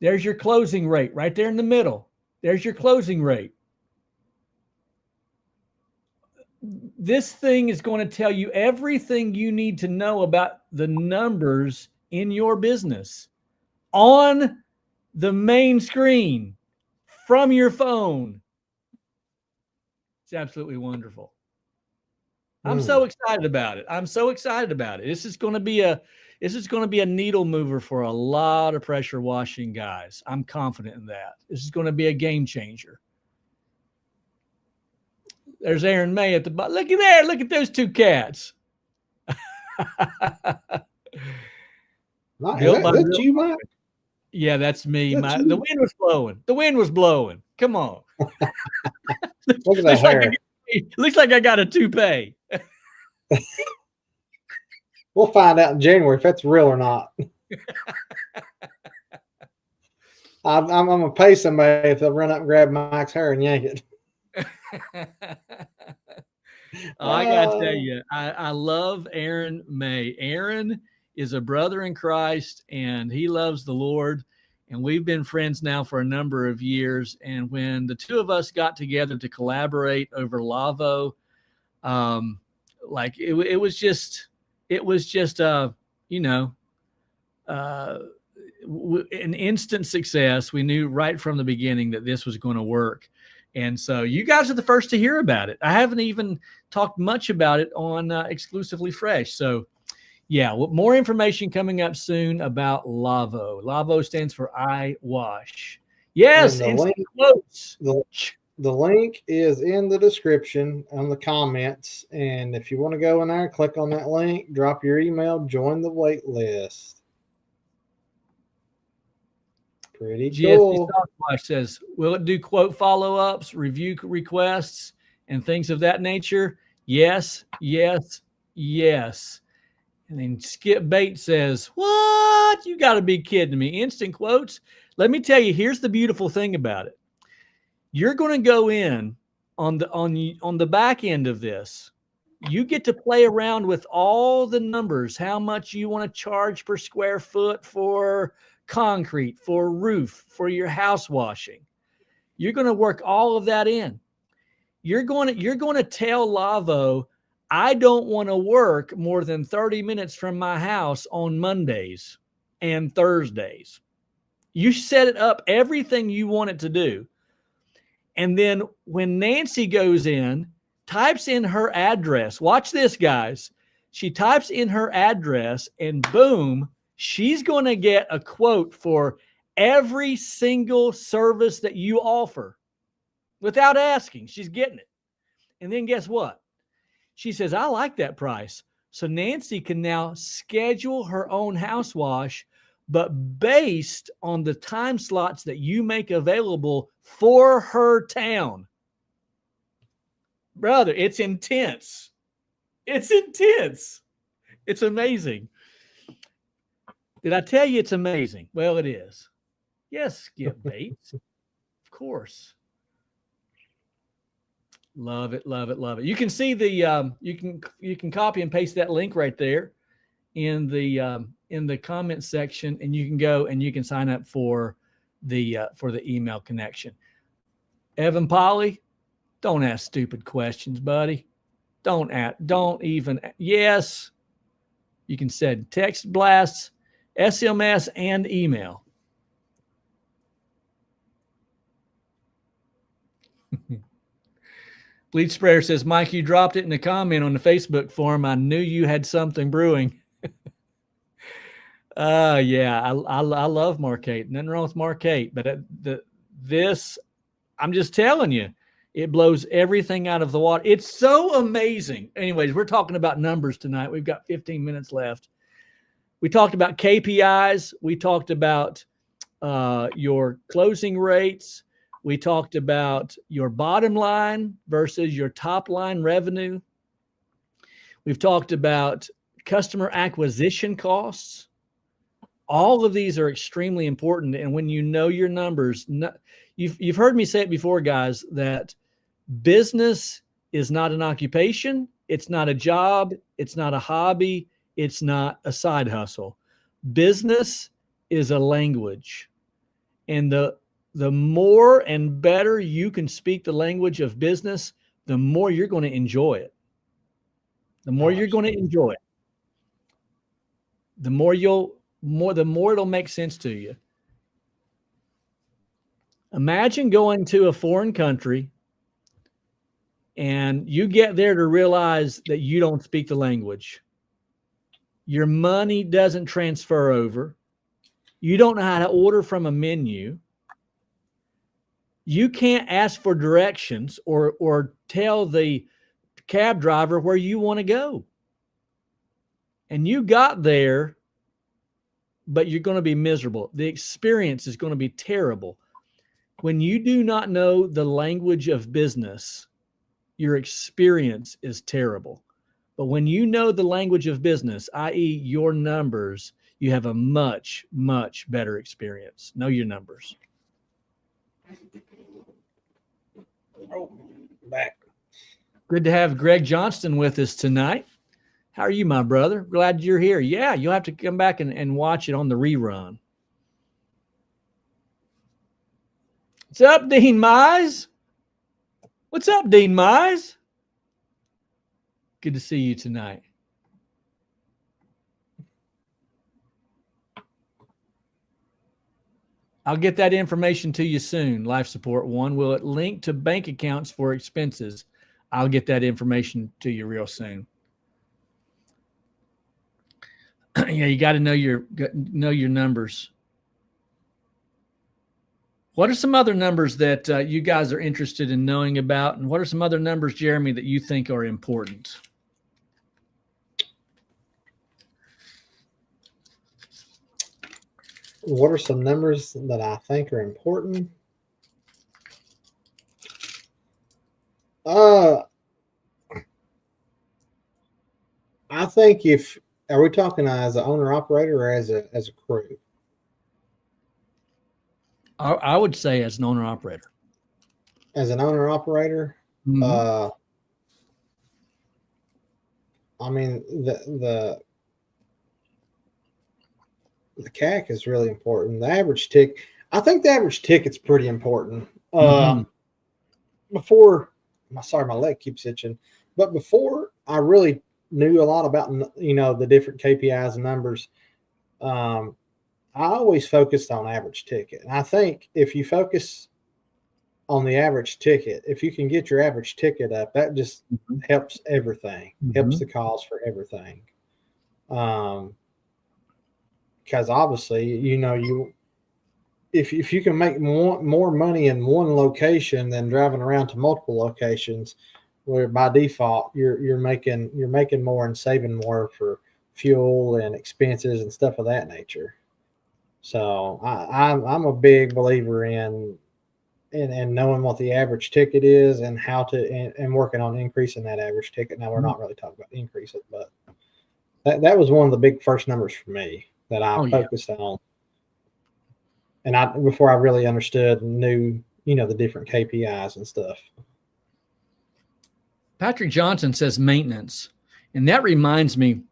There's your closing rate right there in the middle. There's your closing rate. This thing is going to tell you everything you need to know about the numbers in your business on the main screen from your phone. It's absolutely wonderful. I'm so excited about it. This is going to be a needle mover for a lot of pressure washing guys. I'm confident in that. This is going to be a game changer. There's Aaron May at the bottom. Look at there. Look at those 2 cats. That's you, Mike? Yeah, that's me. The wind was blowing. The wind was blowing. Come on. Look at that hair. Looks like I got a toupee. We'll find out in January if that's real or not. I'm gonna pay somebody if they'll run up and grab Mike's hair and yank it. I gotta tell you, I love Aaron May. Aaron is a brother in Christ, and he loves the Lord. And we've been friends now for a number of years. And when the two of us got together to collaborate over Lavo, like it was just an instant success. We knew right from the beginning that this was going to work. And so you guys are the first to hear about it. I haven't even talked much about it on Exclusively Fresh. So yeah, more information coming up soon about Lavo. Lavo stands for I Wash. Yes, the link is in the description on the comments. And if you want to go in there, click on that link, drop your email, join the wait list. Pretty cool. GSP says, will it do quote follow-ups, review requests, and things of that nature? Yes, yes, yes. And then Skip Bates says, what? You got to be kidding me. Instant quotes? Let me tell you, here's the beautiful thing about it. You're going to go in on the back end of this. You get to play around with all the numbers, how much you want to charge per square foot for concrete, for roof, for your house washing. You're going to work all of that in. You're going to tell Lavo, I don't want to work more than 30 minutes from my house on Mondays and Thursdays. You set it up, everything you want it to do. And then when Nancy goes in, types in her address, watch this, guys. She types in her address and boom, she's going to get a quote for every single service that you offer without asking. She's getting it. And then guess what? She says, I like that price. So Nancy can now schedule her own house wash, but based on the time slots that you make available for her town. Brother, it's intense. It's intense. It's amazing. Did I tell you it's amazing? Well, it is. Yes, Skip Bates. Of course. Love it, love it, love it. You can see the you can copy and paste that link right there in the comment section, and you can go and you can sign up for the email connection. Evan Polly, don't ask stupid questions, buddy. Don't even. Yes, you can send text blasts, SMS, and email. Bleach Sprayer says, Mike, you dropped it in the comment on the Facebook forum. I knew you had something brewing. Yeah, I love Mark8. Nothing wrong with Mark8, but this, I'm just telling you, it blows everything out of the water. It's so amazing. Anyways, we're talking about numbers tonight. We've got 15 minutes left. We talked about KPIs. We talked about your closing rates. We talked about your bottom line versus your top line revenue. We've talked about customer acquisition costs. All of these are extremely important. And when you know your numbers, you've heard me say it before, guys, that business is not an occupation. It's not a job. It's not a hobby. It's not a side hustle. Business is a language. And the more and better you can speak the language of business, the more you're going to enjoy it. The more you're going to enjoy it. The more it'll make sense to you. Imagine going to a foreign country and you get there to realize that you don't speak the language. Your money doesn't transfer over. You don't know how to order from a menu. You can't ask for directions or tell the cab driver where you want to go. And you got there, but you're going to be miserable. The experience is going to be terrible. When you do not know the language of business, your experience is terrible. But when you know the language of business, i.e. your numbers, you have a much, much better experience. Know your numbers. Oh, back. Good to have Greg Johnston with us tonight. How are you, my brother? Glad you're here. Yeah, you'll have to come back and watch it on the rerun. What's up, Dean Mize? What's up, Dean Mize? Good to see you tonight. I'll get that information to you soon, Life Support One. Will it link to bank accounts for expenses? I'll get that information to you real soon. Yeah, you got to know your numbers. What are some other numbers that you guys are interested in knowing about? And what are some other numbers, Jeremy, that you think are important? What are some numbers that I think are important? I think are we talking as an owner operator or as a crew? I would say as an owner operator. As an owner operator, Mm-hmm. I mean the CAC is really important. The average tick, I think the average ticket's pretty important. Before, sorry, my leg keeps itching. But before I really knew a lot about the different KPIs and numbers, I always focused on average ticket. And I think if you focus on the average ticket, if you can get your average ticket up, that just helps everything. Helps the cause for everything. Because obviously, if you can make more money in one location than driving around to multiple locations, where by default you're making more and saving more for fuel and expenses and stuff of that nature. So I'm a big believer in knowing what the average ticket is and how to and working on increasing that average ticket. Now we're not really talking about increase it, but that was one of the big first numbers for me. that I Oh, yeah. focused on. And before I really understood and knew, the different KPIs and stuff. Patrick Johnson says maintenance. And that reminds me,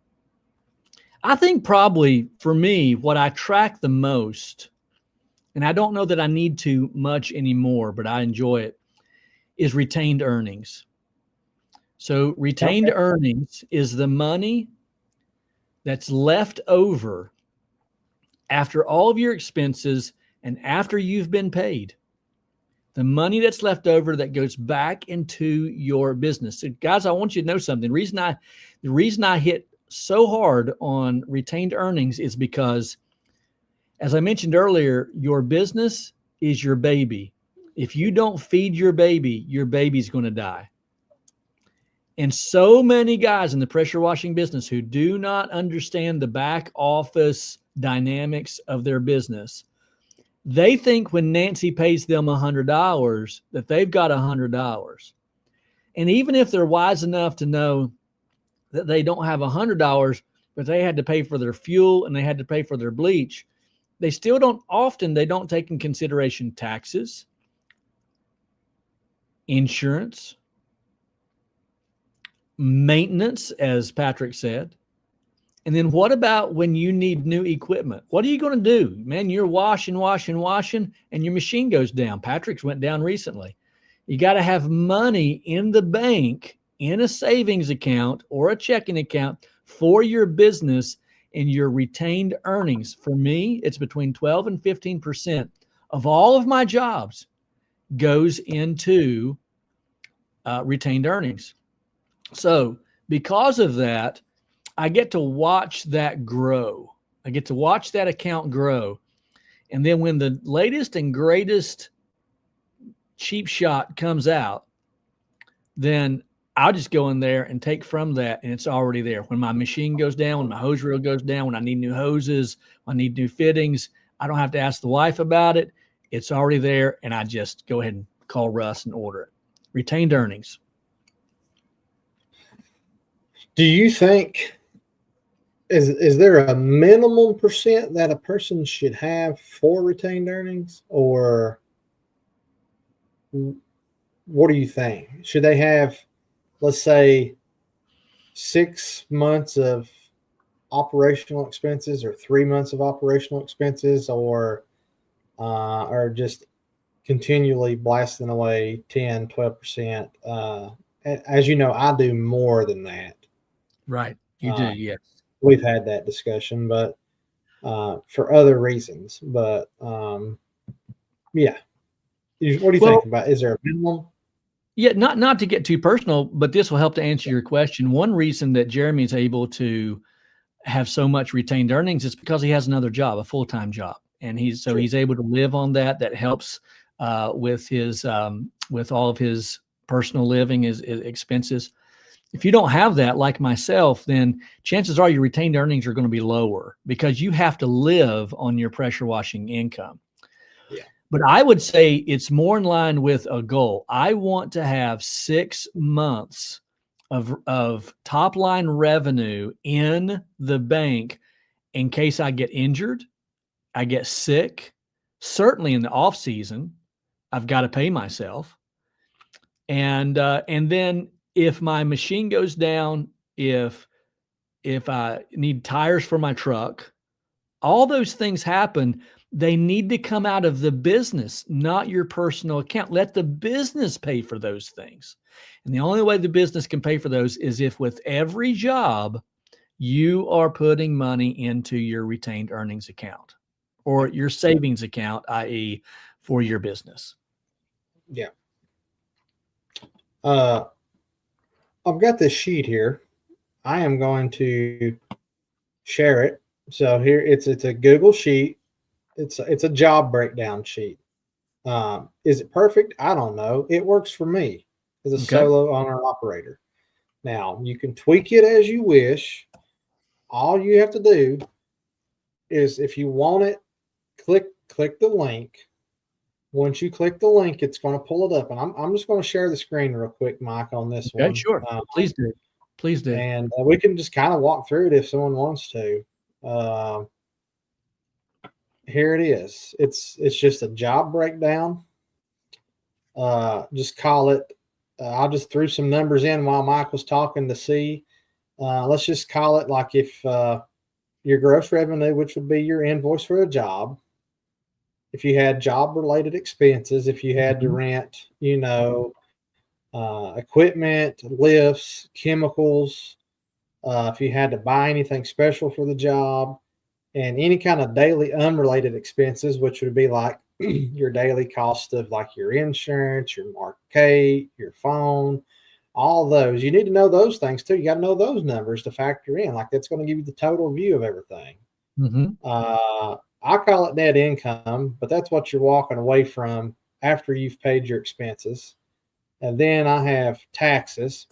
I think probably for me, what I track the most, and I don't know that I need to much anymore, but I enjoy it, is retained earnings. So retained earnings is the money that's left over after all of your expenses and after you've been paid. The money that's left over that goes back into your business. So guys, I want you to know something. The reason I hit so hard on retained earnings is because, as I mentioned earlier, your business is your baby. If you don't feed your baby's going to die. And so many guys in the pressure washing business who do not understand the back office dynamics of their business, they think when Nancy pays them $100 that they've got $100. And even if they're wise enough to know that they don't have $100, but they had to pay for their fuel and they had to pay for their bleach, they still don't take in consideration taxes, insurance, maintenance, as Patrick said. And then what about when you need new equipment? What are you going to do? Man, you're washing, and your machine goes down. Patrick's went down recently. You got to have money in the bank, in a savings account or a checking account for your business and your retained earnings. For me, it's between 12 and 15% of all of my jobs goes into retained earnings. So because of that, I get to watch that grow. I get to watch that account grow. And then when the latest and greatest cheap shot comes out, then I'll just go in there and take from that, and it's already there. When my machine goes down, when my hose reel goes down, when I need new hoses, when I need new fittings, I don't have to ask the wife about it. It's already there, and I just go ahead and call Russ and order it. Retained earnings. Do you think is there a minimum percent that a person should have for retained earnings, or what do you think? Should they have, let's say, 6 months of operational expenses or 3 months of operational expenses, or just continually blasting away 10, 12%? As you know, I do more than that. Right. You do, yes. We've had that discussion, but for other reasons. But yeah. What do you think about? Is there a minimum? Yeah, not to get too personal, but this will help to answer your question. One reason that Jeremy is able to have so much retained earnings is because he has another job, a full-time job, and he's able to live on that. That helps with his with all of his personal living, his expenses. If you don't have that, like myself, then chances are your retained earnings are going to be lower because you have to live on your pressure washing income. Yeah. But I would say it's more in line with a goal. I want to have 6 months of top line revenue in the bank in case I get injured, I get sick. Certainly in the off season, I've got to pay myself. And then if my machine goes down, if I need tires for my truck, all those things happen. They need to come out of the business, not your personal account. Let the business pay for those things. And the only way the business can pay for those is if with every job, you are putting money into your retained earnings account or your savings account, i.e. for your business. Yeah. I've got this sheet here. I am going to share it. So here it's a Google sheet. It's a job breakdown sheet. Is it perfect? I don't know. It works for me as a solo owner operator. Now you can tweak it as you wish. All you have to do is, if you want it, click the link. Once you click the link, it's going to pull it up. And I'm just going to share the screen real quick, Mike, on this one. Okay, sure. Please do. Please do. And we can just kind of walk through it if someone wants to. here it is. It's just a job breakdown. Just call it. I just threw some numbers in while Mike was talking to see. Let's just call it like if your gross revenue, which would be your invoice for a job, if you had job related expenses, if you had to rent, equipment, lifts, chemicals, if you had to buy anything special for the job, and any kind of daily unrelated expenses, which would be like your daily cost of like your insurance, your market, your phone, all those. You need to know those things too. You got to know those numbers to factor in. Like that's going to give you the total view of everything. I call it net income, but that's what you're walking away from after you've paid your expenses. And then I have taxes,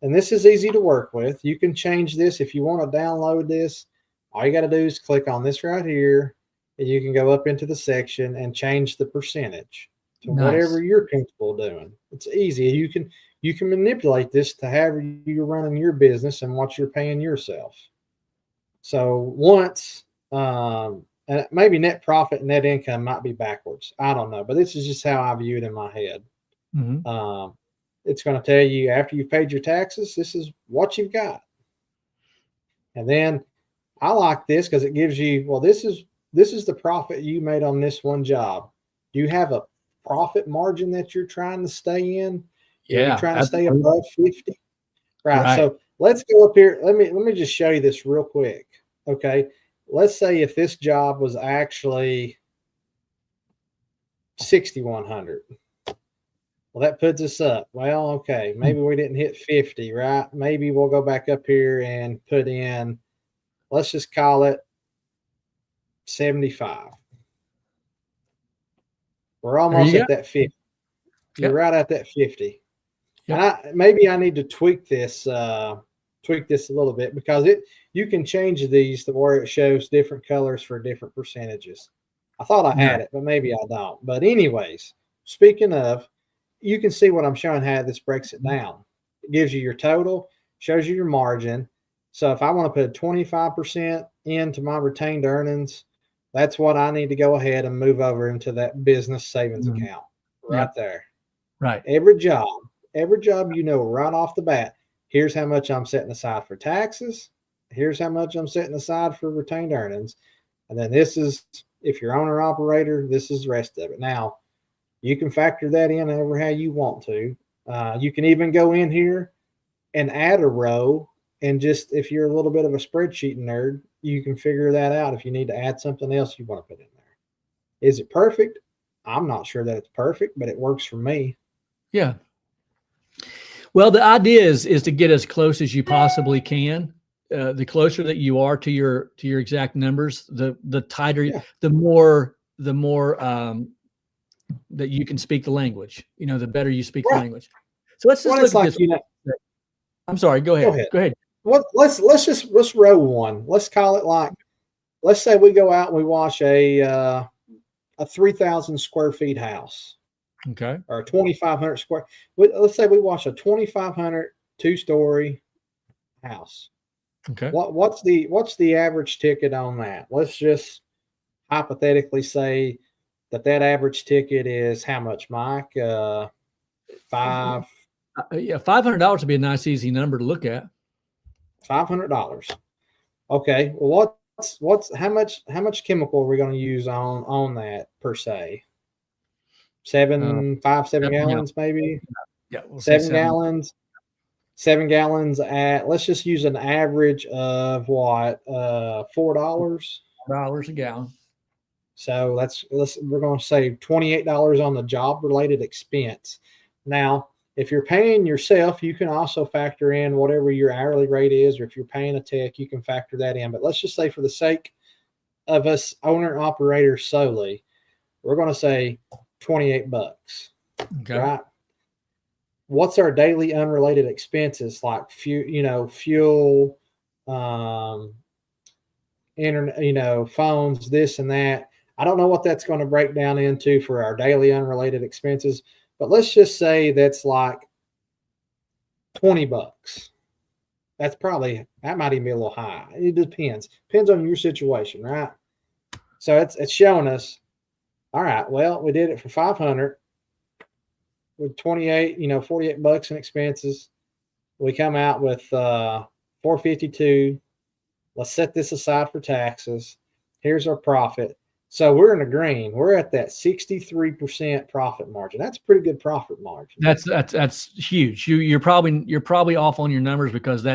and this is easy to work with. You can change this if you want to download this. All you got to do is click on this right here, and you can go up into the section and change the percentage to whatever you're comfortable doing. It's easy. You can manipulate this to have you running your business and what you're paying yourself. So once, and maybe net profit and net income might be backwards. I don't know, but this is just how I view it in my head. It's going to tell you after you've paid your taxes, this is what you've got. And then I like this because it gives you, well, this is the profit you made on this one job. Do you have a profit margin that you're trying to stay in? Yeah. You're trying to stay above 50. Right. So let's go up here. Let me just show you this real quick. Okay. Let's say if this job was actually 6,100. Well, that puts us up. Well, okay, maybe we didn't hit 50, right? Maybe we'll go back up here and put in, let's just call it 75. We're almost at that 50. You're right at that 50. And maybe I need to tweak this a little bit because you can change these to where it shows different colors for different percentages. I thought I had it, but maybe I don't. But anyways, speaking of, you can see what I'm showing, how this breaks it down. It gives you your total, shows you your margin. So if I want to put 25% into my retained earnings, that's what I need to go ahead and move over into that business savings account right there. Right. Every job, right off the bat, here's how much I'm setting aside for taxes. Here's how much I'm setting aside for retained earnings. And then this is, if you're owner operator, this is the rest of it. Now, you can factor that in however how you want to. You can even go in here and add a row. And just if you're a little bit of a spreadsheet nerd, you can figure that out if you need to add something else you want to put in there. Is it perfect? I'm not sure that it's perfect, but it works for me. Yeah. Well, the idea is to get as close as you possibly can. The closer that you are to your exact numbers, the tighter, the more that you can speak the language, the better you speak the language. So let's just look at this. I'm sorry. Go ahead. Go ahead. Let's row one. Let's call it like, let's say we go out and we wash a 3,000 square feet house. Okay. Or 2,500 square. Let's say we wash a 2,500 2-story house. Okay. What's the average ticket on that? Let's just hypothetically say that average ticket is how much, Mike? $500 would be a nice, easy number to look at. $500. Okay. Well, how much chemical are we going to use on that per se? 7 gallons, maybe. Yeah. We'll 7 gallons. 7 gallons at, let's just use an average of what? $4. $4 a gallon. So we're going to say $28 on the job related expense. Now, if you're paying yourself, you can also factor in whatever your hourly rate is, or if you're paying a tech, you can factor that in. But let's just say for the sake of us owner operators solely, we're going to say $28. Okay. Right? What's our daily unrelated expenses like fuel, internet, phones, this and that. I don't know what that's going to break down into for our daily unrelated expenses, but let's just say that's like $20. That might even be a little high. It depends on your situation, right? So it's showing us, all right, well, we did it for 500 with 28, $48 in expenses. We come out with 452. Let's set this aside for taxes. Here's our profit. So we're in the green. We're at that 63% profit margin. That's a pretty good profit margin. That's huge. You're probably off on your numbers because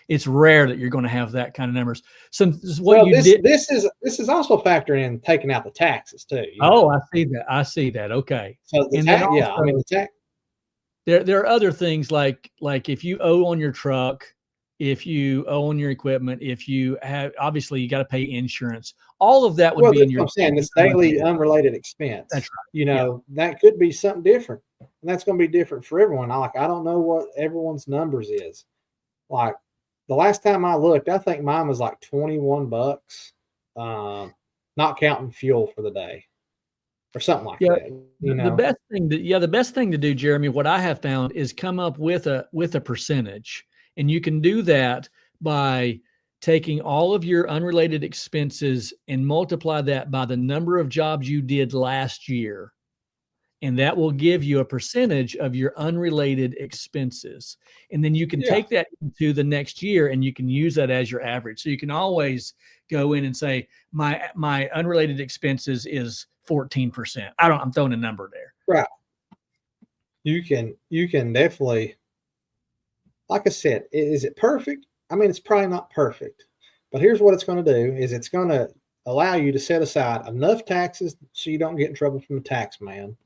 it's rare that you're going to have that kind of numbers. So this is also factoring in taking out the taxes too. I see that. Okay. So the tax. There are other things like if you owe on your truck, if you owe on your equipment, if you have, obviously you got to pay insurance. All of that would be in your. I'm saying this daily unrelated expense. That's right. That could be something different, and that's going to be different for everyone. I don't know what everyone's numbers is. Like the last time I looked, I think mine was like $21, not counting fuel for the day, or something like that. The best thing to do, Jeremy, what I have found is come up with a percentage. And you can do that by taking all of your unrelated expenses and multiply that by the number of jobs you did last year. And that will give you a percentage of your unrelated expenses. And then you can take that into the next year and you can use that as your average. So you can always go in and say, my unrelated expenses is 14%. I'm throwing a number there. Right. You can definitely. Like I said, is it perfect? I mean, it's probably not perfect, but here's what it's going to do is it's going to allow you to set aside enough taxes so you don't get in trouble from the tax man.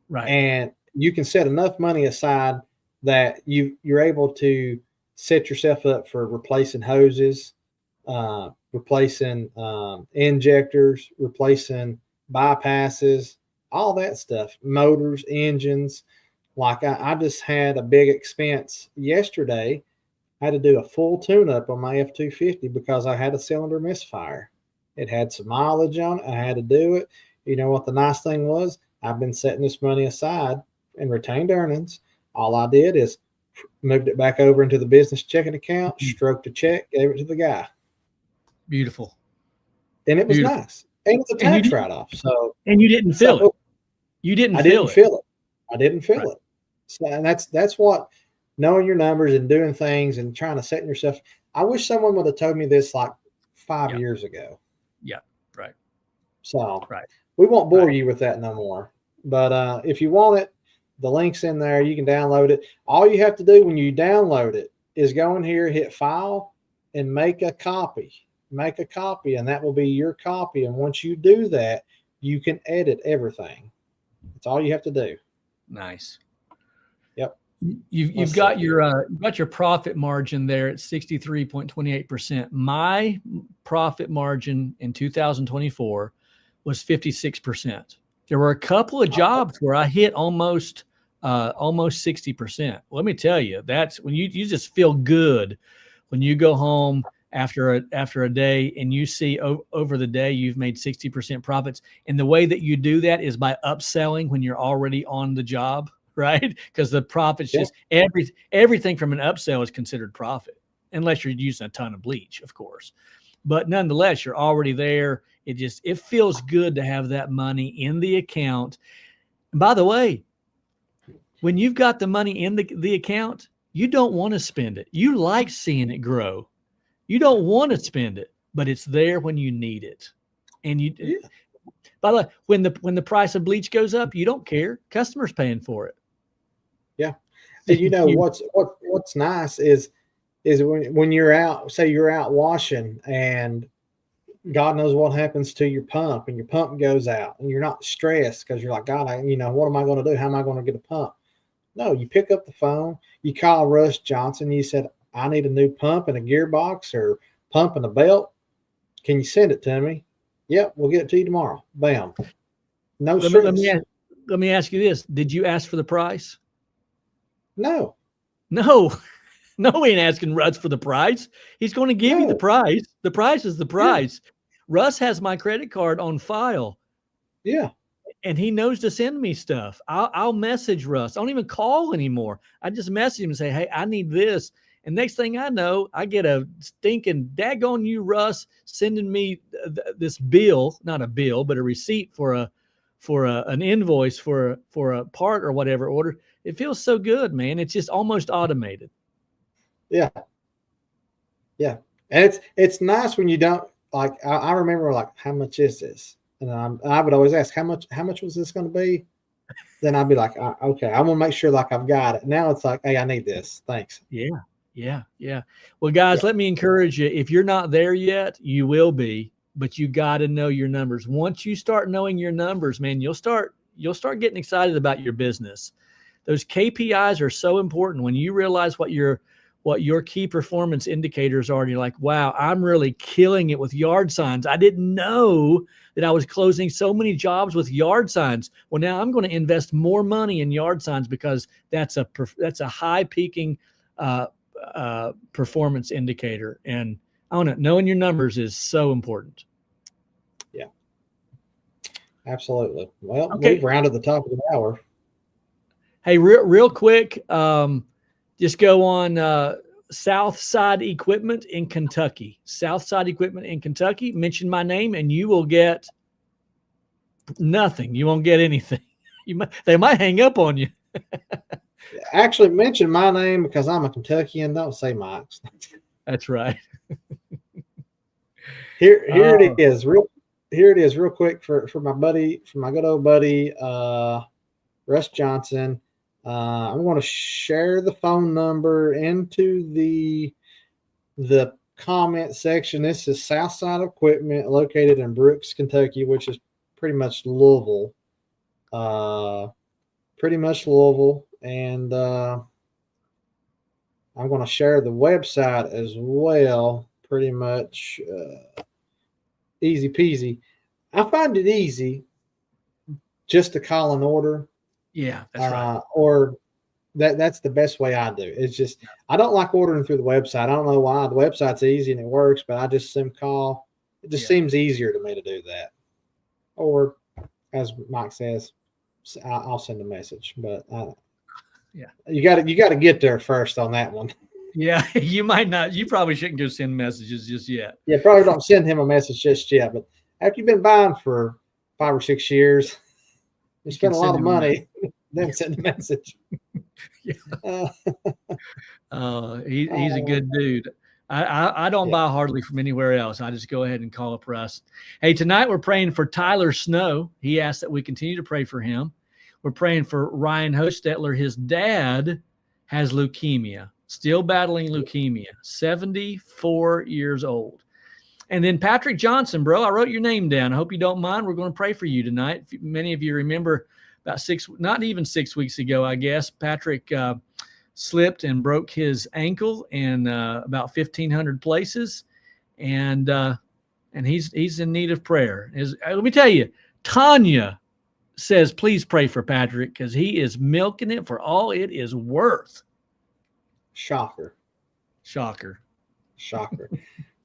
Right. And you can set enough money aside that you're able to set yourself up for replacing hoses, replacing injectors, replacing bypasses, all that stuff, motors, engines. Like I just had a big expense yesterday. I had to do a full tune-up on my F-250 because I had a cylinder misfire. It had some mileage on it. I had to do it. You know what the nice thing was? I've been setting this money aside in retained earnings. All I did is moved it back over into the business checking account, stroked a check, gave it to the guy. Beautiful. And it was nice. And it's a tax write-off. And you didn't feel it. You didn't feel it. I didn't feel it. So, and that's what knowing your numbers and doing things and trying to set yourself. I wish someone would have told me this like 5 years ago. Yeah, right. So we won't bore you with that no more. But if you want it, the link's in there. You can download it. All you have to do when you download it is go in here, hit file, and make a copy. Make a copy, and that will be your copy. And once you do that, you can edit everything. That's all you have to do. Nice. Yep. You've got your profit margin there at 63.28%. My profit margin in 2024 was 56%. There were a couple of jobs where I hit almost 60%. Let me tell you, that's when you just feel good when you go home after a day and you see over the day you've made 60% profits. And the way that you do that is by upselling when you're already on the job. Right? Because the profits just everything from an upsell is considered profit, unless you're using a ton of bleach, of course. But nonetheless, you're already there. It feels good to have that money in the account. And by the way, when you've got the money in the account, you don't want to spend it. You like seeing it grow. You don't want to spend it, but it's there when you need it. And by the way, when the price of bleach goes up, you don't care. Customer's paying for it. Yeah. And what's nice is when you're out, say you're out washing and God knows what happens to your pump and your pump goes out and you're not stressed because you're like, God, what am I going to do? How am I going to get a pump? No, you pick up the phone, you call Russ Johnson. You said, I need a new pump and a gearbox or pump and a belt. Can you send it to me? Yep. We'll get it to you tomorrow. Bam. No stress. Let me ask you this. Did you ask for the price? No, he ain't asking Russ for the price. He's going to give you the price. The price is the price. Yeah. Russ has my credit card on file. Yeah. And he knows to send me stuff. I'll message Russ. I don't even call anymore. I just message him and say, hey, I need this. And next thing I know, I get a stinking daggone you, Russ, sending me this bill, not a bill, but a receipt for an invoice for a part or whatever order. It feels so good, man. It's just almost automated. Yeah. Yeah. And it's nice when you don't like, I remember like, how much is this? And I would always ask, how much was this going to be? Then I'd be like, okay, I'm going to make sure like I've got it. Now it's like, hey, I need this. Thanks. Yeah. Well, guys, let me encourage you. If you're not there yet, you will be, but you got to know your numbers. Once you start knowing your numbers, man, you'll start getting excited about your business. Those KPIs are so important. When you realize what your key performance indicators are, and you're like, wow, I'm really killing it with yard signs. I didn't know that I was closing so many jobs with yard signs. Well, now I'm going to invest more money in yard signs because that's a high peaking performance indicator. And I don't know, knowing your numbers is so important. Yeah, absolutely. Well, okay. We've rounded the top of the hour. Hey, real quick, just go on Southside Equipment in Kentucky. Southside Equipment in Kentucky. Mention my name, and you will get nothing. You won't get anything. They might hang up on you. Actually, mention my name because I'm a Kentuckian. Don't say Mike's. That's right. Here it is. Real quick for my good old buddy, Russ Johnson. I'm going to share the phone number into the comment section. This is Southside Equipment located in Brooks, Kentucky, which is pretty much Louisville. And I'm going to share the website as well. Pretty much easy peasy. I find it easy just to call an order. Yeah, that's right. Or that's the best way I do. It's just, I don't like ordering through the website. I don't know why. The website's easy and it works, but I just call. It just seems easier to me to do that. Or as Mike says, I'll send a message, but you got to get there first on that one. Yeah, you probably shouldn't go send messages just yet. Yeah, probably don't send him a message just yet. But after you've been buying for 5 or 6 years, you spend a lot of money, then send a message. He's a good dude. I don't buy hardly from anywhere else. I just go ahead and call up Russ. Hey, tonight we're praying for Tyler Snow. He asked that we continue to pray for him. We're praying for Ryan Hostetler. His dad has leukemia, still battling leukemia, 74 years old. And then Patrick Johnson, bro, I wrote your name down. I hope you don't mind. We're going to pray for you tonight. Many of you remember about not even 6 weeks ago, I guess, Patrick slipped and broke his ankle in about 1,500 places. And he's in need of prayer. Let me tell you, Tanya says, please pray for Patrick because he is milking it for all it is worth. Shocker.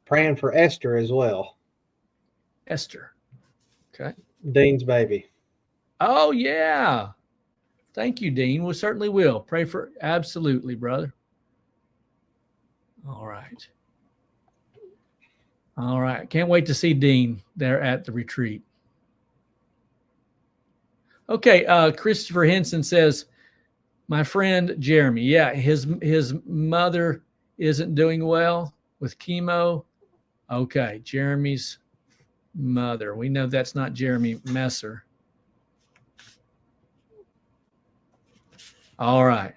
Praying for Esther as well. Esther. Okay. Dean's baby. Oh, yeah. Thank you, Dean. We certainly will. Pray for absolutely, brother. All right. Can't wait to see Dean there at the retreat. Okay. Christopher Henson says, my friend Jeremy. Yeah, his mother isn't doing well with chemo. Okay, Jeremy's mother. We know that's not Jeremy Messer. All right.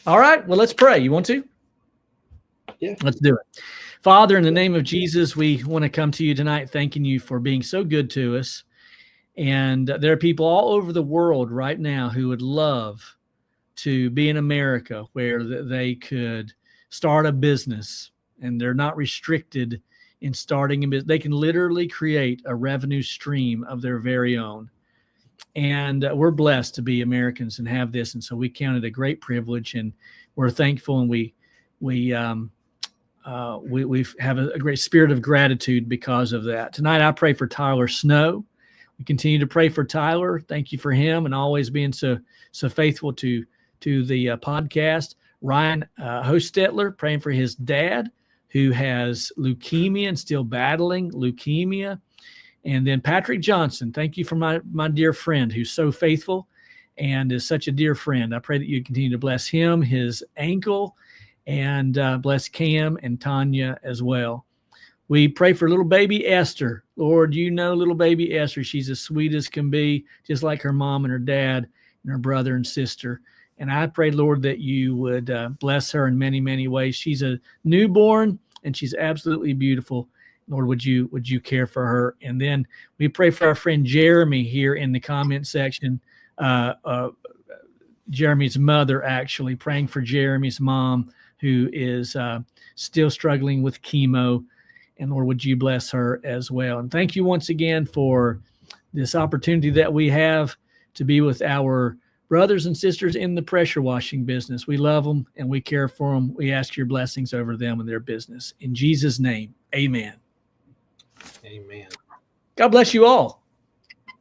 Well, let's pray. You want to? Yeah. Let's do it. Father, in the name of Jesus, we want to come to you tonight thanking you for being so good to us. And there are people all over the world right now who would love to be in America where they could start a business and they're not restricted in starting a business. They can literally create a revenue stream of their very own. And we're blessed to be Americans and have this. And so we count it a great privilege, and we're thankful, and we have a great spirit of gratitude because of that. Tonight, I pray for Tyler Snow. We continue to pray for Tyler. Thank you for him and always being so faithful to the podcast. Ryan Hostetler, praying for his dad who has leukemia and still battling leukemia. And then Patrick Johnson, thank you for my dear friend who's so faithful and is such a dear friend. I pray that you continue to bless him, his ankle, and bless Cam and Tanya as well. We pray for little baby Esther. Lord, you know little baby Esther. She's as sweet as can be, just like her mom and her dad and her brother and sister. And I pray, Lord, that you would bless her in many, many ways. She's a newborn, and she's absolutely beautiful. Lord, would you care for her? And then we pray for our friend Jeremy here in the comment section. Jeremy's mother, actually, praying for Jeremy's mom, who is still struggling with chemo. And Lord, would you bless her as well? And thank you once again for this opportunity that we have to be with our brothers and sisters in the pressure washing business. We love them and we care for them. We ask your blessings over them and their business. In Jesus' name, amen. Amen. God bless you all.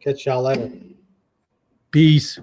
Catch y'all later. Peace.